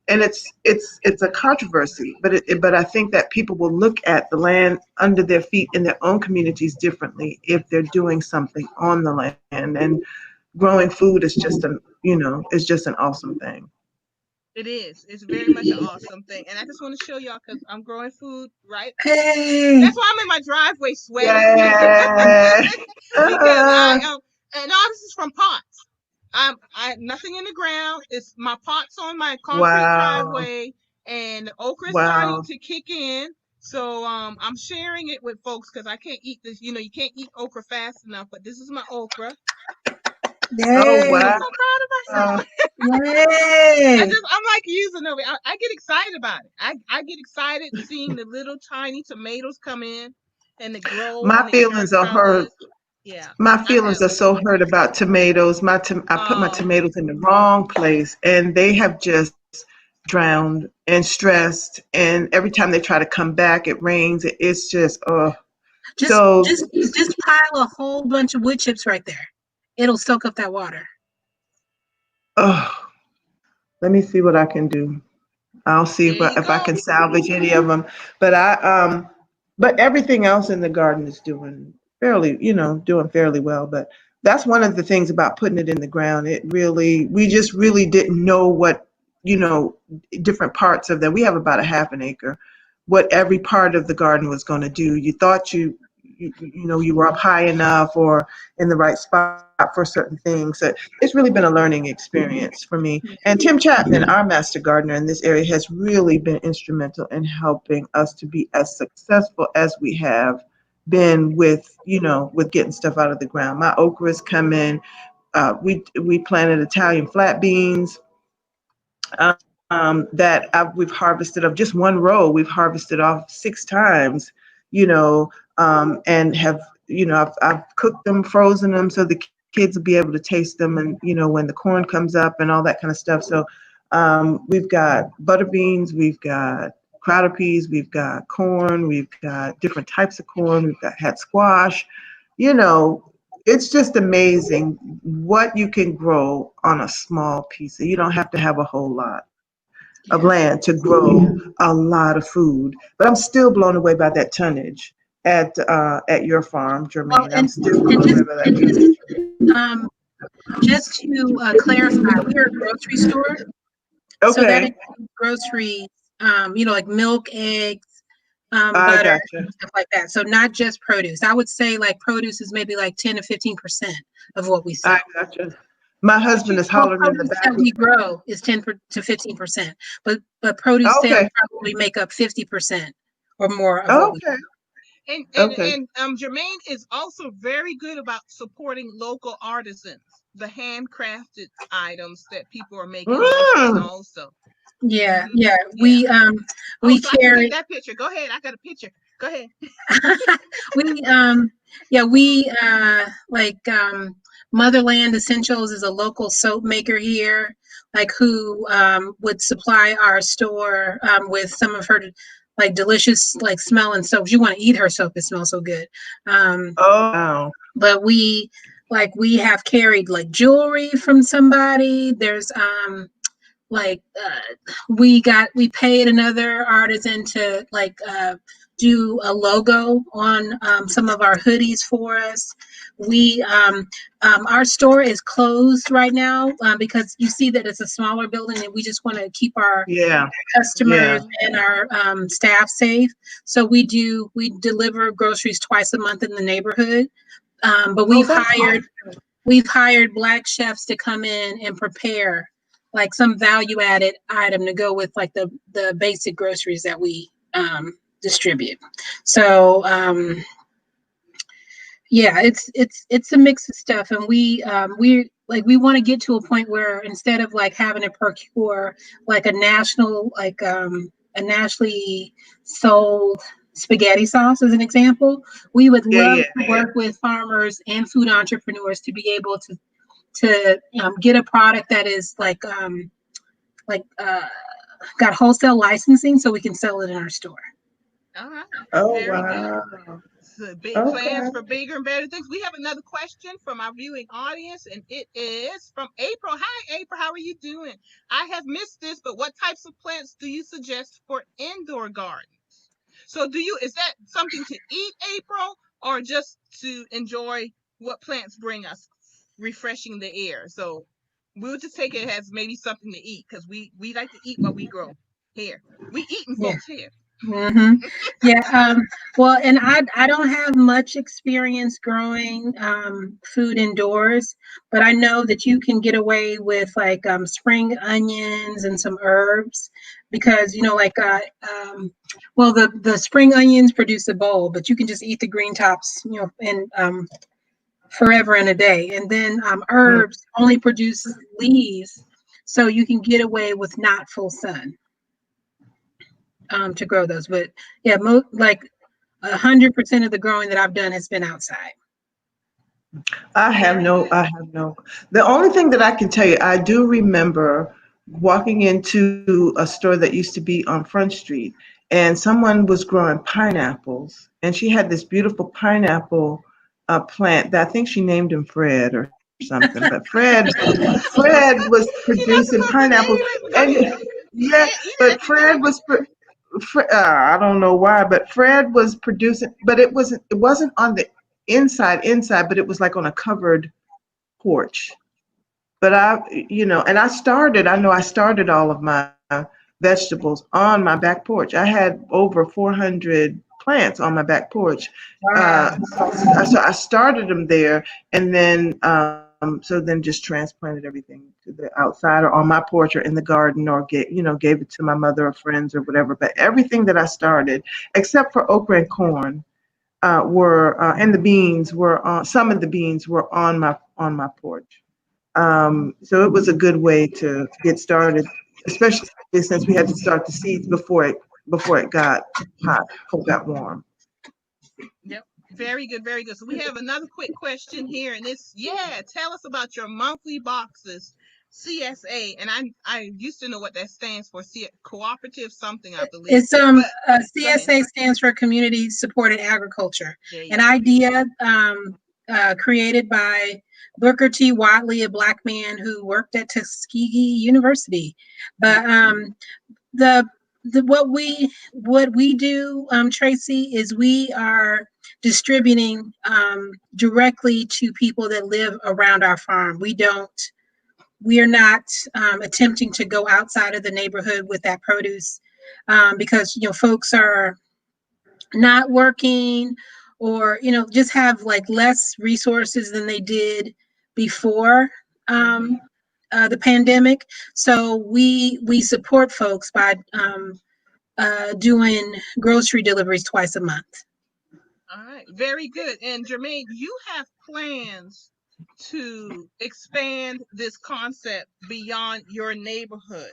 And it's a controversy, but I think that people will look at the land under their feet in their own communities differently if they're doing something on the land. And growing food is just is just an awesome thing. It is. It's very much an awesome thing. And I just want to show y'all, because I'm growing food, right? Hey. That's why I'm in my driveway sweating. Yeah. Because I am, and all this is from pots. I nothing in the ground. It's my pots on my concrete driveway, and the okra is starting to kick in. So I'm sharing it with folks, because I can't eat this. You can't eat okra fast enough. But this is my okra. Yay. Oh wow. I'm so proud of myself. Yay. I'm like you, Zenobia. I get excited about it. I get excited seeing the little tiny tomatoes come in and the grow. My and feelings are hurt. Yeah, My I feelings have. are so hurt about tomatoes. I put my Oh, tomatoes in the wrong place, and they have just drowned and stressed. And every time they try to come back, it rains. It's just, oh. Just So, just just pile a whole bunch of wood chips right there. It'll soak up that water. oh, let me see what I can do. I'll see there you if I go. can salvage any of them. But but everything else in the garden is doing doing fairly well. But that's one of the things about putting it in the ground. We just really didn't know what, you know, different parts of that. We have about a half an acre. What every part of the garden was going to do. You thought you were up high enough or in the right spot for certain things. So it's really been a learning experience for me. And Tim Chatman, our master gardener in this area, has really been instrumental in helping us to be as successful as we have been with getting stuff out of the ground. My okras come in. We planted Italian flat beans we've harvested of just one row. We've harvested off 6 times, you know, and have I've cooked them, frozen them, so the kids will be able to taste them, and when the corn comes up and all that kind of stuff. So we've got butter beans, we've got crowder peas, we've got corn, we've got different types of corn, had squash, you know. It's just amazing what you can grow on a small piece. You don't have to have a whole lot of Yeah. land to grow a lot of food. But I'm still blown away by that tonnage at your farm, Well, Germaine. I'm still and blown away just by that and tonnage. just to clarify, we are a grocery store, so that Okay, includes groceries, like milk, eggs, I butter, gotcha. stuff like that. So not just produce. I would say like produce is maybe like 10 to 15% of what we I sell. gotcha. My But husband you, is Well, hollering in the produce back. that we grow is 10 to 15%, but produce sales Okay, probably make up 50% or more of what we. okay, and and okay. and Jermaine is also very good about supporting local artisans, the handcrafted items that people are making locally Mm, also. Yeah, Hmm. yeah. Yeah. Oh, We so I can take carry that picture. Go ahead. I got a picture. Go ahead. we yeah, we like Motherland Essentials is a local soap maker here, like who would supply our store with some of her like delicious like smelling soaps. You want to eat her soap, it smells so good. Um oh wow. but we have carried like jewelry from somebody. There's like we paid another artisan to like do a logo on some of our hoodies for us. We our store is closed right now because you see that it's a smaller building and we just want to keep our Yeah, yeah. customers and our staff safe. So we deliver groceries twice a month in the neighborhood. But Oh, that's nice. we've hired black chefs to come in and prepare like some value added item to go with like the basic groceries that we distribute. So yeah, it's a mix of stuff, and we want to get to a point where instead of like having to procure like a nationally sold spaghetti sauce as an example, we would Yeah, love yeah. to work with farmers and food entrepreneurs to be able to get a product that is like got wholesale licensing so we can sell it in our store. All right. Oh Very good. wow. So big Okay. plans for bigger and better things. We have another question from our viewing audience, and it is from April. Hi, April. How are you doing? I have missed this, but what types of plants do you suggest for indoor gardens? So, is that something to eat, April, or just to enjoy what plants bring us, refreshing the air? So, we'll just take it as maybe something to eat because we like to eat what we grow here. We eating Yeah. folks here. Mm-hmm. Yeah. Well, and I don't have much experience growing food indoors, but I know that you can get away with like spring onions and some herbs because well the spring onions produce a bowl, but you can just eat the green tops, and forever and a day. And then Mm. herbs only produce leaves, so you can get away with not full sun to grow those. But yeah, like 100% of the growing that I've done has been outside. Very good. I have no. The only thing that I can tell you, I do remember walking into a store that used to be on Front Street, and someone was growing pineapples, and she had this beautiful pineapple plant that I think she named him Fred or something. But Fred was You're producing not supposed to pineapples, name it. Go and ahead. yeah, Yeah, but you know. I don't know why, but Fred was producing, but it wasn't on the inside, but it was like on a covered porch. But I know I started all of my vegetables on my back porch. I had over 400 plants on my back porch. Wow. So I started them there, and then so then just transplanted everything to the outside or on my porch or in the garden, or gave it to my mother or friends or whatever. But everything that I started, except for okra and corn, were and the beans were on. Some of the beans were on my porch. So it was a good way to get started, especially since we had to start the seeds before it got hot, before it got warm. Yep. Very good, very good. So we have another quick question here, and it's tell us about your monthly boxes, CSA, and I used to know what that stands for, cooperative something, I believe. It's But go ahead. CSA stands for Community Supported Agriculture, There an you go. idea created by Booker T. Watley, a Black man who worked at Tuskegee University. But the what we do, Tracy, is we are distributing directly to people that live around our farm. We are not attempting to go outside of the neighborhood with that produce, because folks are not working, or just have like less resources than they did before Mm-hmm. the pandemic. So we support folks by doing grocery deliveries twice a month. All right, very good. And Germaine, you have plans to expand this concept beyond your neighborhood.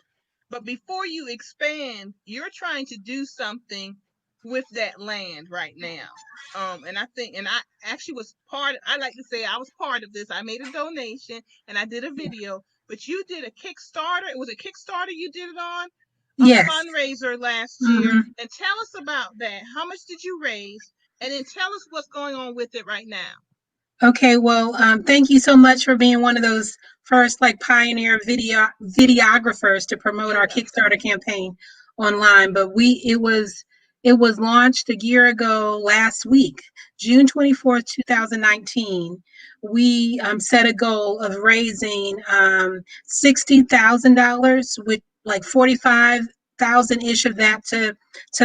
But before you expand, you're trying to do something with that land right now. And I think, and I actually was I like to say I was part of this. I made a donation and I did a video, but you did a Kickstarter. It was a Kickstarter you did it on, a Yes. fundraiser last year. Hmm. And tell us about that. How much did you raise? And then tell us what's going on with it right now. Okay, well, thank you so much for being one of those first like pioneer videographers to promote our Yeah. Kickstarter campaign online. But it was launched a year ago last week, June 24th, 2019. We set a goal of raising $60,000, with like 45,000 ish of that to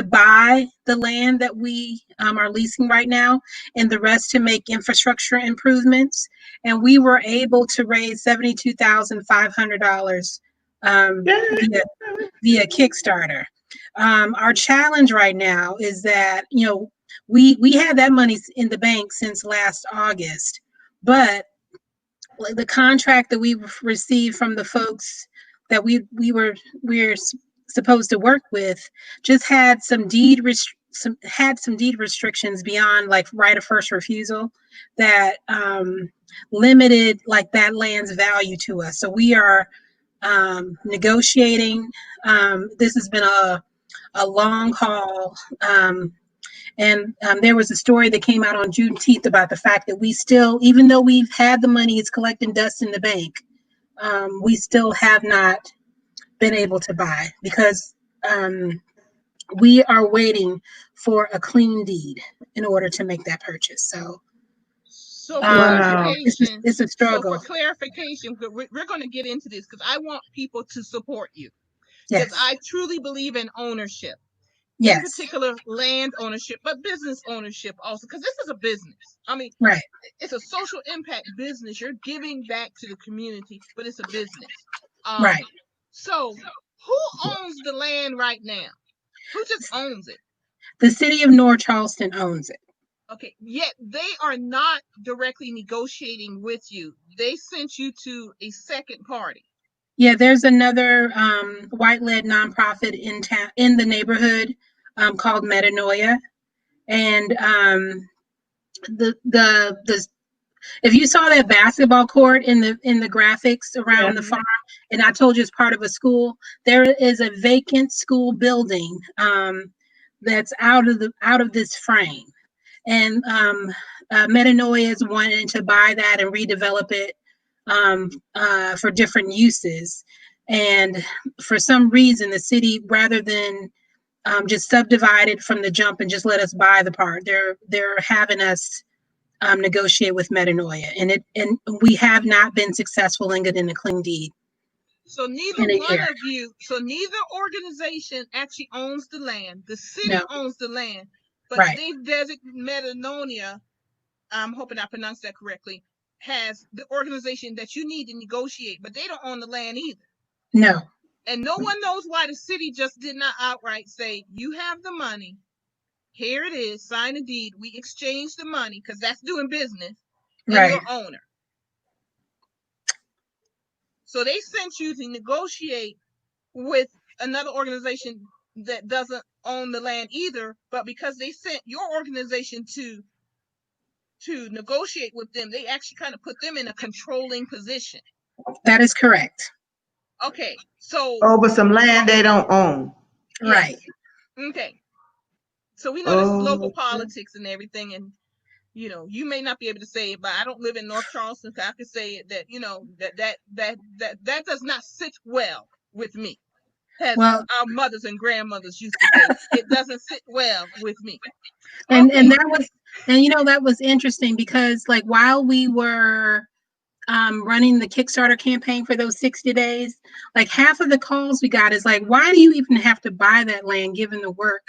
buy the land that we are leasing right now, and the rest to make infrastructure improvements. And we were able to raise $72,500 via Kickstarter. Our challenge right now is that we had that money in the bank since last August, but the contract that we received from the folks that we're supposed to work with just had some deed restrictions beyond like right of first refusal that limited like that land's value to us. So we are negotiating. This has been a long haul. And there was a story that came out on Juneteenth about the fact that we still, even though we've had the money, it's collecting dust in the bank, we still have not been able to buy because we are waiting for a clean deed in order to make that purchase. So for Wow. clarification, It's a struggle. we're going to get into this because I want people to support you because Yes. I truly believe in ownership, in Yes. particular land ownership, but business ownership also, because this is a business. I mean, Right. it's a social impact business. You're giving back to the community, but it's a business. Um, Right. so who owns the land right now? Who just owns it? The city of North Charleston owns it. Okay, yet they are not directly negotiating with you. They sent you to a second party. Yeah, there's another white-led nonprofit in the neighborhood called Metanoia, and the If you saw that basketball court in the graphics Yeah. around the farm, and I told you it's part of a school, there is a vacant school building that's out of this frame, and Metanoia is wanting to buy that and redevelop it for different uses. And for some reason, the city, rather than just subdivide it from the jump and just let us buy the part, they're having us negotiate with Metanoia, and we have not been successful in getting a clean deed So neither in a one year. of you, so neither organization actually owns the land. The city No, owns the land, but right? they've designated Metanoia, I'm hoping I pronounced that correctly, has the organization that you need to negotiate, but they don't own the land either. No, And no one knows why the city just did not outright say, you have the money, here it is, sign a deed, we exchange the money, because that's doing business, and right. your owner. So they sent you to negotiate with another organization that doesn't own the land either, but because they sent your organization to negotiate with them, they actually kind of put them in a controlling position. That is correct. Okay, so Over some land they don't own. Right. yes, okay. So we know this is local Oh, politics and everything, and you may not be able to say it, but I don't live in North Charleston, so I can say it that that does not sit well with me. As Well, our mothers and grandmothers used to say, it doesn't sit well with me. and Okay. that was, that was interesting because like while we were running the Kickstarter campaign for those 60 days, like half of the calls we got is like, why do you even have to buy that land given the work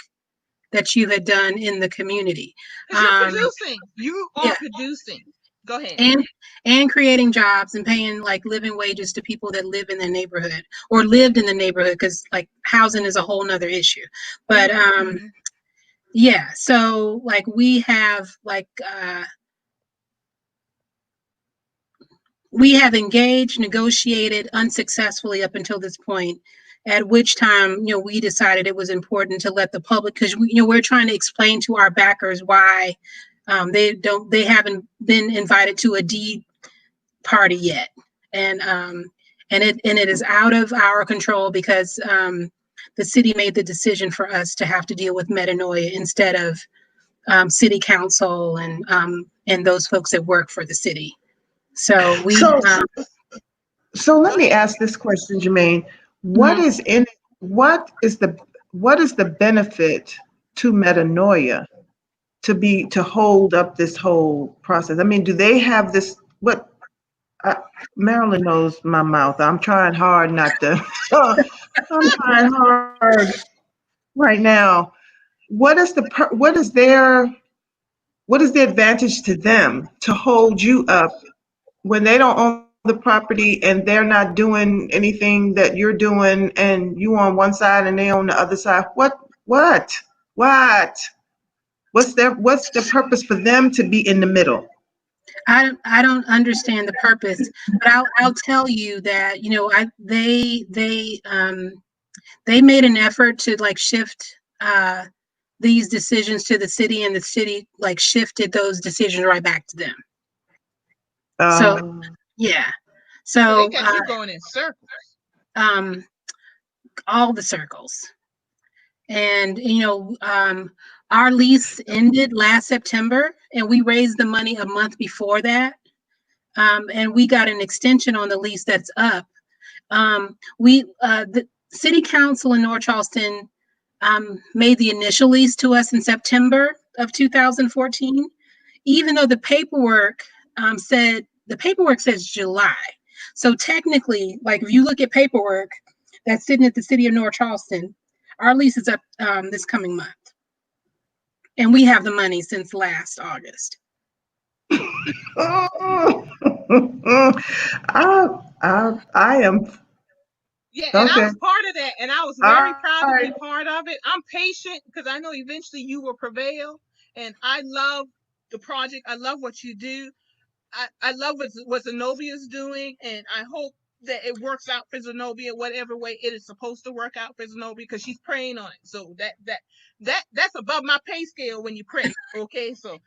that you had done in the community? Because you're producing. You are Yeah, producing. Go ahead. and creating jobs and paying like living wages to people that live in the neighborhood or lived in the neighborhood, because like housing is a whole nother issue. But Mm-hmm. yeah, so like we have engaged, negotiated unsuccessfully up until this point, at which time we decided it was important to let the public, because we're trying to explain to our backers why they haven't been invited to a deed party yet, and it is out of our control because the city made the decision for us to have to deal with Metanoia instead of city council and those folks that work for the city. So we so so let me ask this question, Germaine. What mhm. is in what is the what is the benefit to metanoia to hold up this whole process? I mean, do they have this what uh, Marilyn knows my mouth. I'm trying hard not to I'm trying hard right now. What is the advantage to them to hold you up when they don't own the property and they're not doing anything that you're doing, and you on one side and they on the other side? What what's the purpose for them to be in the middle? I don't understand the purpose, but I'll tell you that they made an effort to like shift these decisions to the city, and the city like shifted those decisions right back to them. So uh, yeah, So they so got you going in circles. um, all the circles, and our lease ended last September, and we raised the money a month before that, and we got an extension on the lease that's up. The city council in North Charleston made the initial lease to us in September of 2014, even though the paperwork says July. So technically, like if you look at paperwork that's sitting at the city of North Charleston, our lease is up this coming month, and we have the money since last August. I am Yeah, and I okay. was part of that, and I was All very proud to right. be part of it. I'm patient because I know eventually you will prevail, and I love the project. I love what you do. I love what Zenobia is doing, and I hope that it works out for Zenobia whatever way it is supposed to work out for Zenobia, because she's praying on it. So that's above my pay scale when you pray. Okay, so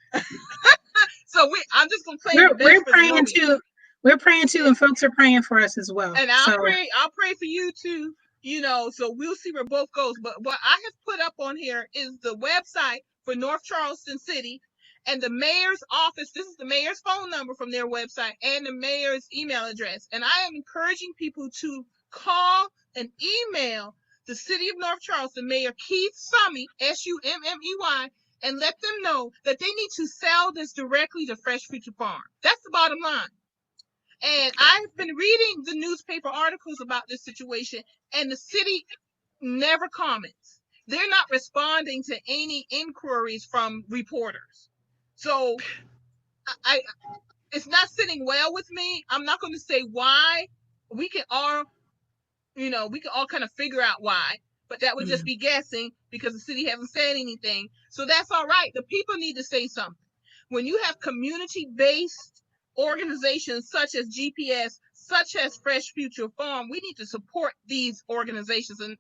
So I'm just gonna claim the best we're for praying Zenobia. too. We're praying too, and folks are praying for us as well. And So I'll pray for you too. So we'll see where both goes. But what I have put up on here is the website for North Charleston City and the mayor's office. This is the mayor's phone number from their website and the mayor's email address. And I am encouraging people to call and email the city of North Charleston, Mayor Keith Summey, Summey, and let them know that they need to sell this directly to Fresh Future Farm. That's the bottom line. And I've been reading the newspaper articles about this situation, and the city never comments. They're not responding to any inquiries from reporters. So I it's not sitting well with me. I'm not going to say why. We can all kind of figure out why, but that would just be guessing because the city hasn't said anything. So that's all right. The people need to say something. When you have community-based organizations such as GPS, such as Fresh Future Farm, we need to support these organizations. And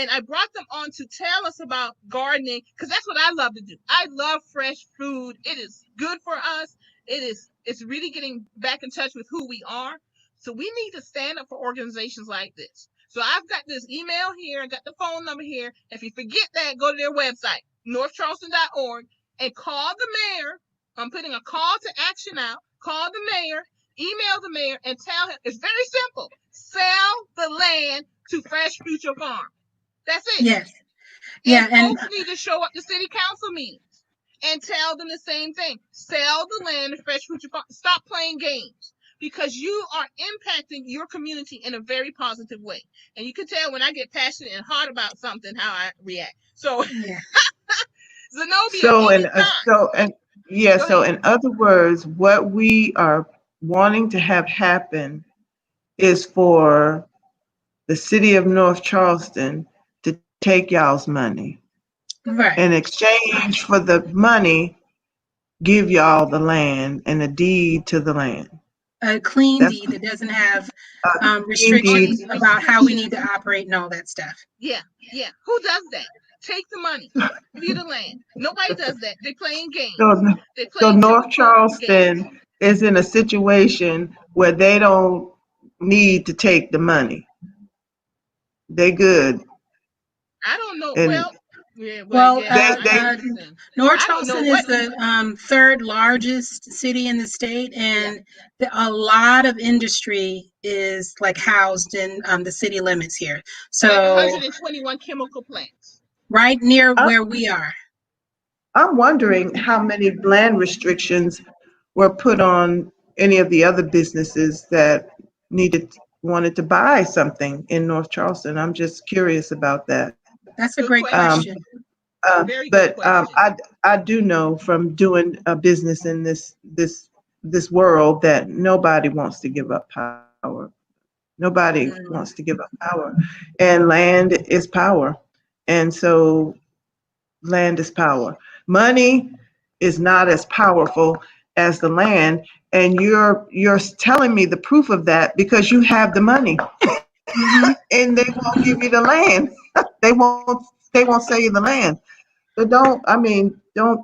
I brought them on to tell us about gardening because that's what I love to do. I love fresh food. It is good for us. It's really getting back in touch with who we are. So we need to stand up for organizations like this. So I've got this email here, I got the phone number here. If you forget that, go to their website, northcharleston.org, and call the mayor. I'm putting a call to action out. Call the mayor, email the mayor, and tell him, it's very simple. Sell the land to Fresh Future Farm. That's it. yes. Yeah, and folks need to show up to city council meetings and tell them the same thing. Sell the land to Fresh Future Farm. Stop playing games. Because you are impacting your community in a very positive way. And you can tell when I get passionate and hot about something, how I react. So, yeah. Zenobia, so in other words, what we are wanting to have happen is for the city of North Charleston to take y'all's money. Right. In exchange for the money, give y'all the land and a deed to the land. A clean deed that doesn't have restrictions about how we need to operate and all that stuff. Yeah. Who does that? Take the money, give you the land. Nobody does that. They're playing games. So North Charleston is in a situation where they don't need to take the money. They good. I don't know. North Charleston is the third largest city in the state, and a lot of industry is like housed in the city limits here. So 121 chemical plants. Right near where we are. I'm wondering how many land restrictions were put on any of the other businesses that wanted to buy something in North Charleston. I'm just curious about that. That's a great question. I do know from doing a business in this world that nobody wants to give up power. Nobody wants to give up power, and land is power, and so land is power. Money is not as powerful as the land, and you're telling me the proof of that because you have the money, and they won't give you the land. They won't sell you the land. So don't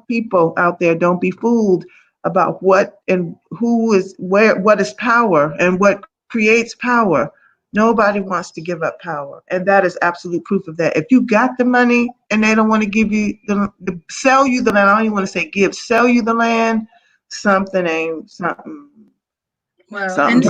people out there, don't be fooled about what and who is where, what is power and what creates power. Nobody wants to give up power. And that is absolute proof of that. If you got the money and they don't want to give you sell you the land, I don't even want to say give, sell you the land, something ain't something. Well, and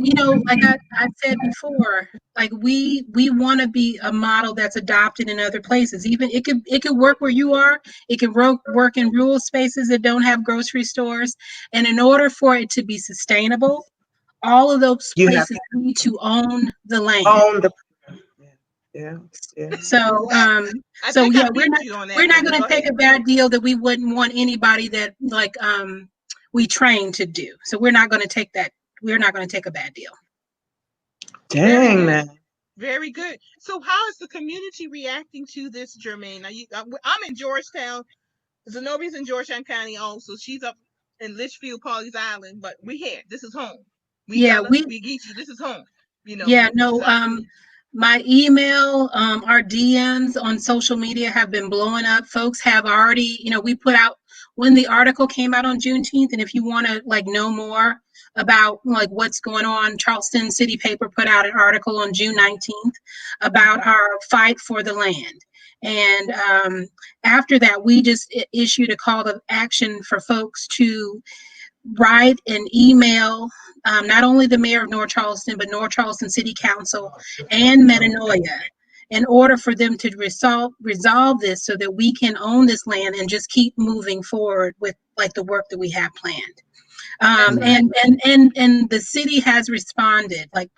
you know, like I said before, like we want to be a model that's adopted in other places. Even it could work where you are. It can work in rural spaces that don't have grocery stores. And in order for it to be sustainable, all of those places need to own the land. Yeah. So yeah, we're not going to take a bad deal that we wouldn't want anybody that like we train to do. So we're not going to take that. We're not going to take a bad deal. Dang, man. Very good. So how is the community reacting to this, Germaine? I'm in Georgetown. Zenobia's in Georgetown County also. She's up in Litchfield, Pawleys Island, but we here. This is home. We get you. This is home. You know. Yeah, no, my email, our DMs on social media have been blowing up. Folks have already, we put out when the article came out on Juneteenth, and if you want to like know more about like what's going on, Charleston City Paper put out an article on June 19th about our fight for the land. And after that, we just issued a call to action for folks to write and email not only the mayor of North Charleston, but North Charleston City Council and Metanoia in order for them to resolve this so that we can own this land and just keep moving forward with like the work that we have planned. And the city has responded. Like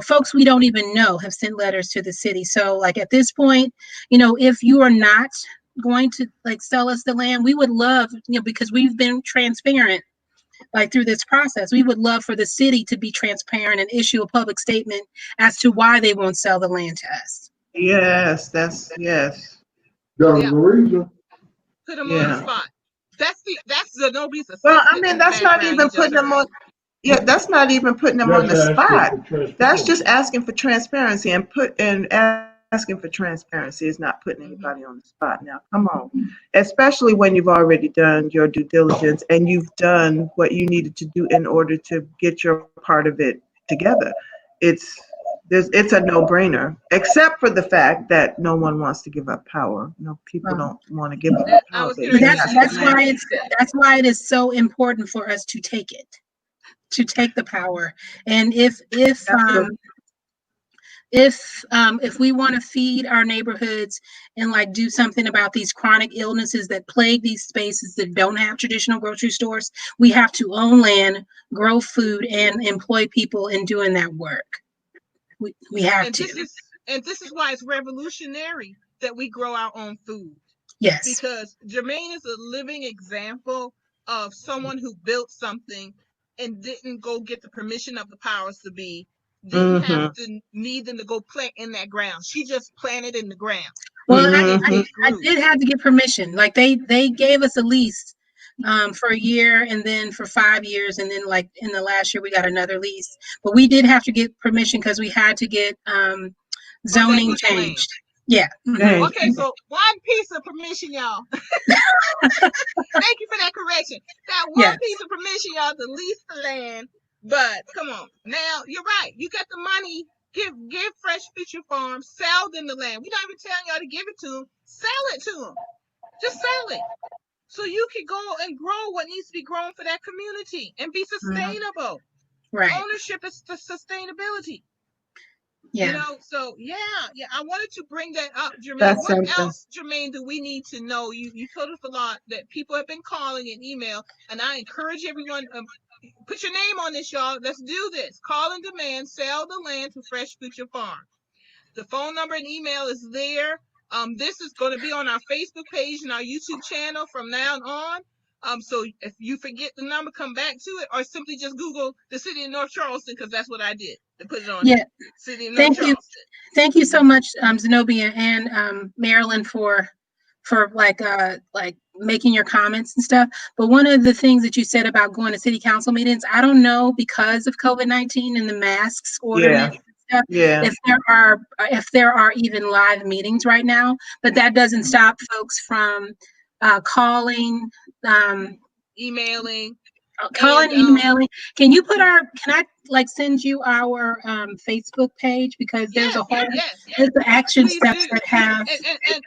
folks we don't even know have sent letters to the city. So like at this point, if you are not going to like sell us the land, we would love, because we've been transparent like through this process, we would love for the city to be transparent and issue a public statement as to why they won't sell the land to us. Yes, yes. Yeah. Put them on the spot. That's Zenobia's assistant. Well, I mean, that's not even putting them on. Yeah, that's not even putting them on the spot. That's just asking for transparency, and asking for transparency is not putting anybody on the spot. Now, come on, especially when you've already done your due diligence and you've done what you needed to do in order to get your part of it together. It's a no-brainer, except for the fact that no one wants to give up power. People don't want to give up power. That's why it is so important for us to take the power. And if we want to feed our neighborhoods and like do something about these chronic illnesses that plague these spaces that don't have traditional grocery stores, we have to own land, grow food, and employ people in doing that work. We have to. This is why it's revolutionary that we grow our own food. Yes. Because Germaine is a living example of someone who built something and didn't go get the permission of the powers to be. Didn't have to need them to go plant in that ground. She just planted in the ground. Well, I did have to get permission. Like they gave us a lease for a year, and then for 5 years, and then like in the last year we got another lease. But we did have to get permission because we had to get zoning changed. Yeah. Mm-hmm. Okay, so one piece of permission, y'all. Thank you for that correction. That one piece of permission, y'all, to lease the land. But come on, now you're right. You got the money. Give Fresh Future Farms, sell them the land. We're not even telling y'all to give it to them. Sell it to them. Just sell it, so you can go and grow what needs to be grown for that community and be sustainable. Right. Ownership is the sustainability. Yeah. So I wanted to bring that up, Germaine. What else, Germaine, do we need to know? You told us a lot that people have been calling and email, and I encourage everyone. Put your name on this, y'all. Let's do this. Call and demand, sell the land to Fresh Future Farm. The phone number and email is there. This is going to be on our Facebook page and our YouTube channel from now on. So if you forget the number, come back to it, or simply just Google the city of North Charleston, because that's what I did to put it on. Yeah. City of North Charleston. Thank you so much, Zenobia and Marilyn, for like making your comments and stuff. But one of the things that you said about going to city council meetings, I don't know, because of COVID-19 and the masks ordinance and stuff, if there are even live meetings right now, but that doesn't stop folks from calling, emailing. Emailing. Can I like send you our Facebook page, because there's a whole there's the action steps that have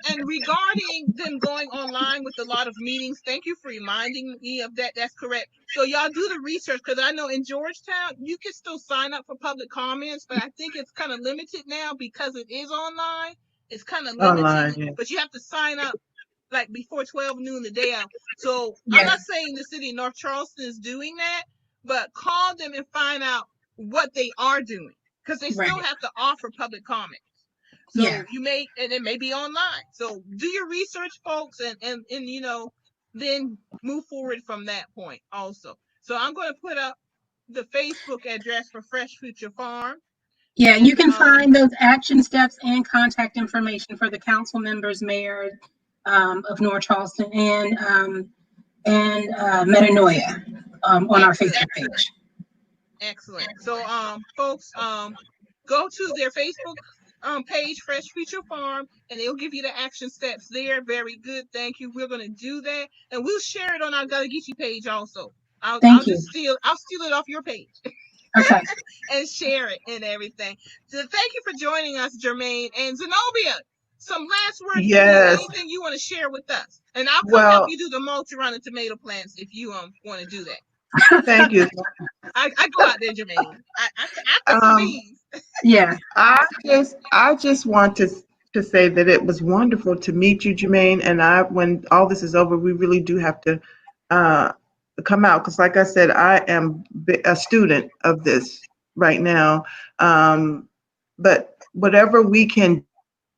and regarding them going online with a lot of meetings. Thank you for reminding me of that. That's correct. So y'all do the research, because I know in Georgetown you can still sign up for public comments, but I think it's kind of limited now because it is online. It's kind of limited, but you have to sign up like before 12 noon the day out. So I'm not saying the city of North Charleston is doing that, but call them and find out what they are doing, because they still have to offer public comments. So you may, and it may be online. So do your research, folks, and then move forward from that point also. So I'm going to put up the Facebook address for Fresh Future Farm. Yeah, you can find those action steps and contact information for the council members, mayor of North Charleston, and Metanoia on our Facebook page. Excellent. So folks, go to their Facebook page, Fresh Future Farm, and it'll give you the action steps there. Very good. Thank you. We're gonna do that, and we'll share it on our Gullah Geechee page also. I'll Thank you. just steal it off your page Okay. and share it and everything. So thank you for joining us, Germaine and Zenobia. Some last words from you. Yes. Anything you want to share with us? And I'll come help Well, you do the mulch around the tomato plants if you want to do that. thank you. I go out there, Germaine. I pick some Um, beans. Yeah. I just want to say that it was wonderful to meet you, Germaine. And when all this is over, we really do have to uh, come out because, like I said, I am a student of this right now. But whatever we can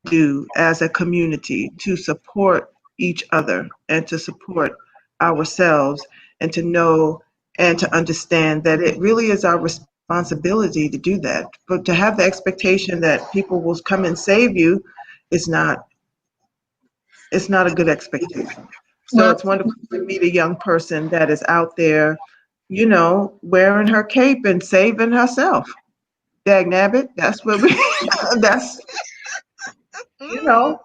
do as a community to support each other and to support ourselves and to know and to understand that it really is our responsibility to do that. But to have the expectation that people will come and save you is not, it's not a good expectation. So Well, it's wonderful to meet a young person that is out there, wearing her cape and saving herself. Dag nabbit, that's what we that's you know,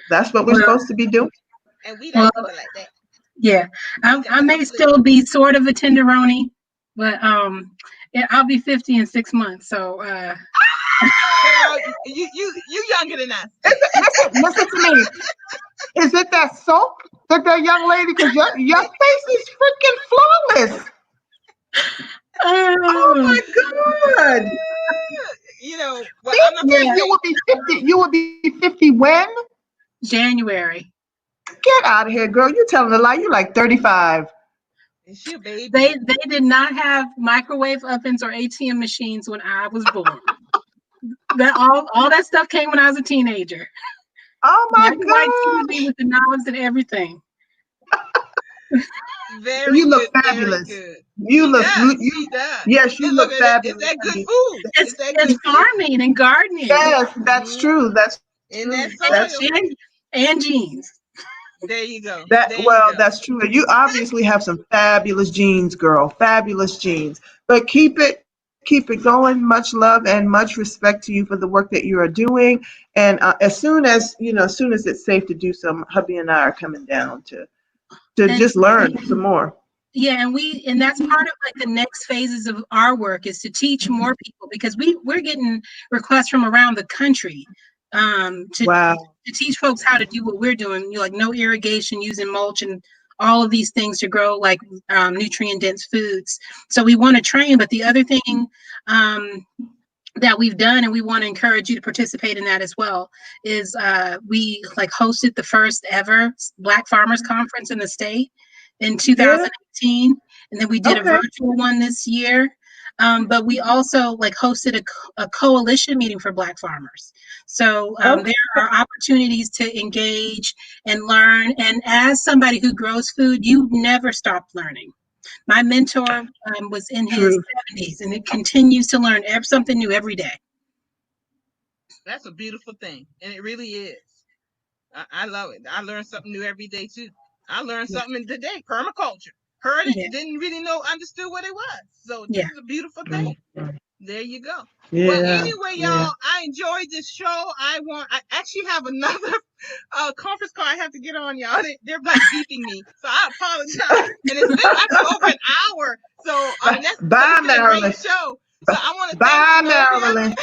that's what we're well, supposed to be doing. And we well, like people like that. yeah. We got I to may uplift. still be sort of a tenderoni, but yeah, I'll be 50 in 6 months. So Girl, you younger than us. Listen to me. Is it that soap that young lady? Because your face is freaking flawless. Oh um, my God. Well, I'm not yeah, gonna You say. will be 50. You will be 50 when? January. Get out of here, girl. You're telling a lie. You're like 35. Is she a baby? They did not have microwave ovens or ATM machines when I was born. That all that stuff came when I was a teenager. Oh my Black and white gosh. TV with the knobs and everything. Very You look good, very fabulous. good. You look, She does. yes, you And look look at it. Is fabulous, that good honey. food? It's Is that it's good food? farming and gardening Yes, that's Mhm. true. That's In true. that That's soil. and jeans. There you go. That There you well, go. that's true. You obviously have some fabulous genes, girl. Fabulous genes. But keep it going. Much love and much respect to you for the work that you are doing. And as soon as it's safe to do so, hubby and I are coming down to And just learn some more. yeah, and that's part of like the next phases of our work is to teach more people because we're getting requests from around the country to Wow. teach folks how to do what we're doing, like no irrigation, using mulch and all of these things to grow like nutrient dense foods. So we want to train, but the other thing um, that we've done, and we want to encourage you to participate in that as well, is we like hosted the first ever Black Farmers Conference in the state in Yeah. 2018, and then we did a Okay. virtual one this year. But we also like hosted a coalition meeting for Black farmers. So Okay. there are opportunities to engage and learn. And as somebody who grows food, you never stop learning. My mentor was in his True. 70s, and it continues to learn something new every day. That's a beautiful thing. And it really is. I love it. I learn something new every day too. I learned Yeah, something today. Permaculture. Heard it, yeah, didn't really understood what it was. So this yeah. is a beautiful thing. Mhm. There you go. Well, Yeah. anyway, Yeah. y'all, I enjoyed this show. I actually have another conference call I have to get on, y'all. They're like beeping me, so I apologize. And it's been actually over an hour. So that's because Bye, it's been a great Marilyn. show. So I want to thank Bye, Zenobia. Marilyn.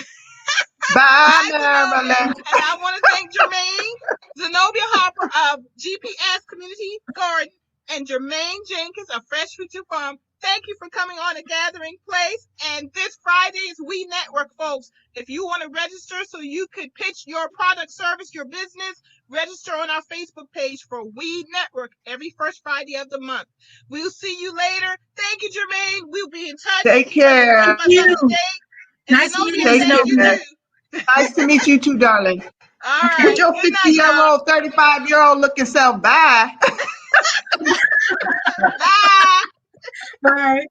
Bye, Bye, Zenobia. Marilyn. And I want to thank Germaine, Zenobia Harper of GPS Community Garden, and Germaine Jenkins of Fresh Future Farm. Thank you for coming on a gathering place. And this Friday is We Network, folks. If you want to register so you could pitch your product, service, your business, register on our Facebook page for We Network every first Friday of the month. We'll see you later. Thank you, Germaine. We'll be in touch. Take Keep care. us up You. to date. And Nice meeting Zenobia, you, Take thank you Zenobia. care. too. Nice to meet you too, darling. All Okay. With right. your Good night, y'all. 50-year-old, 35-year-old looking self. Bye. Bye. Bye.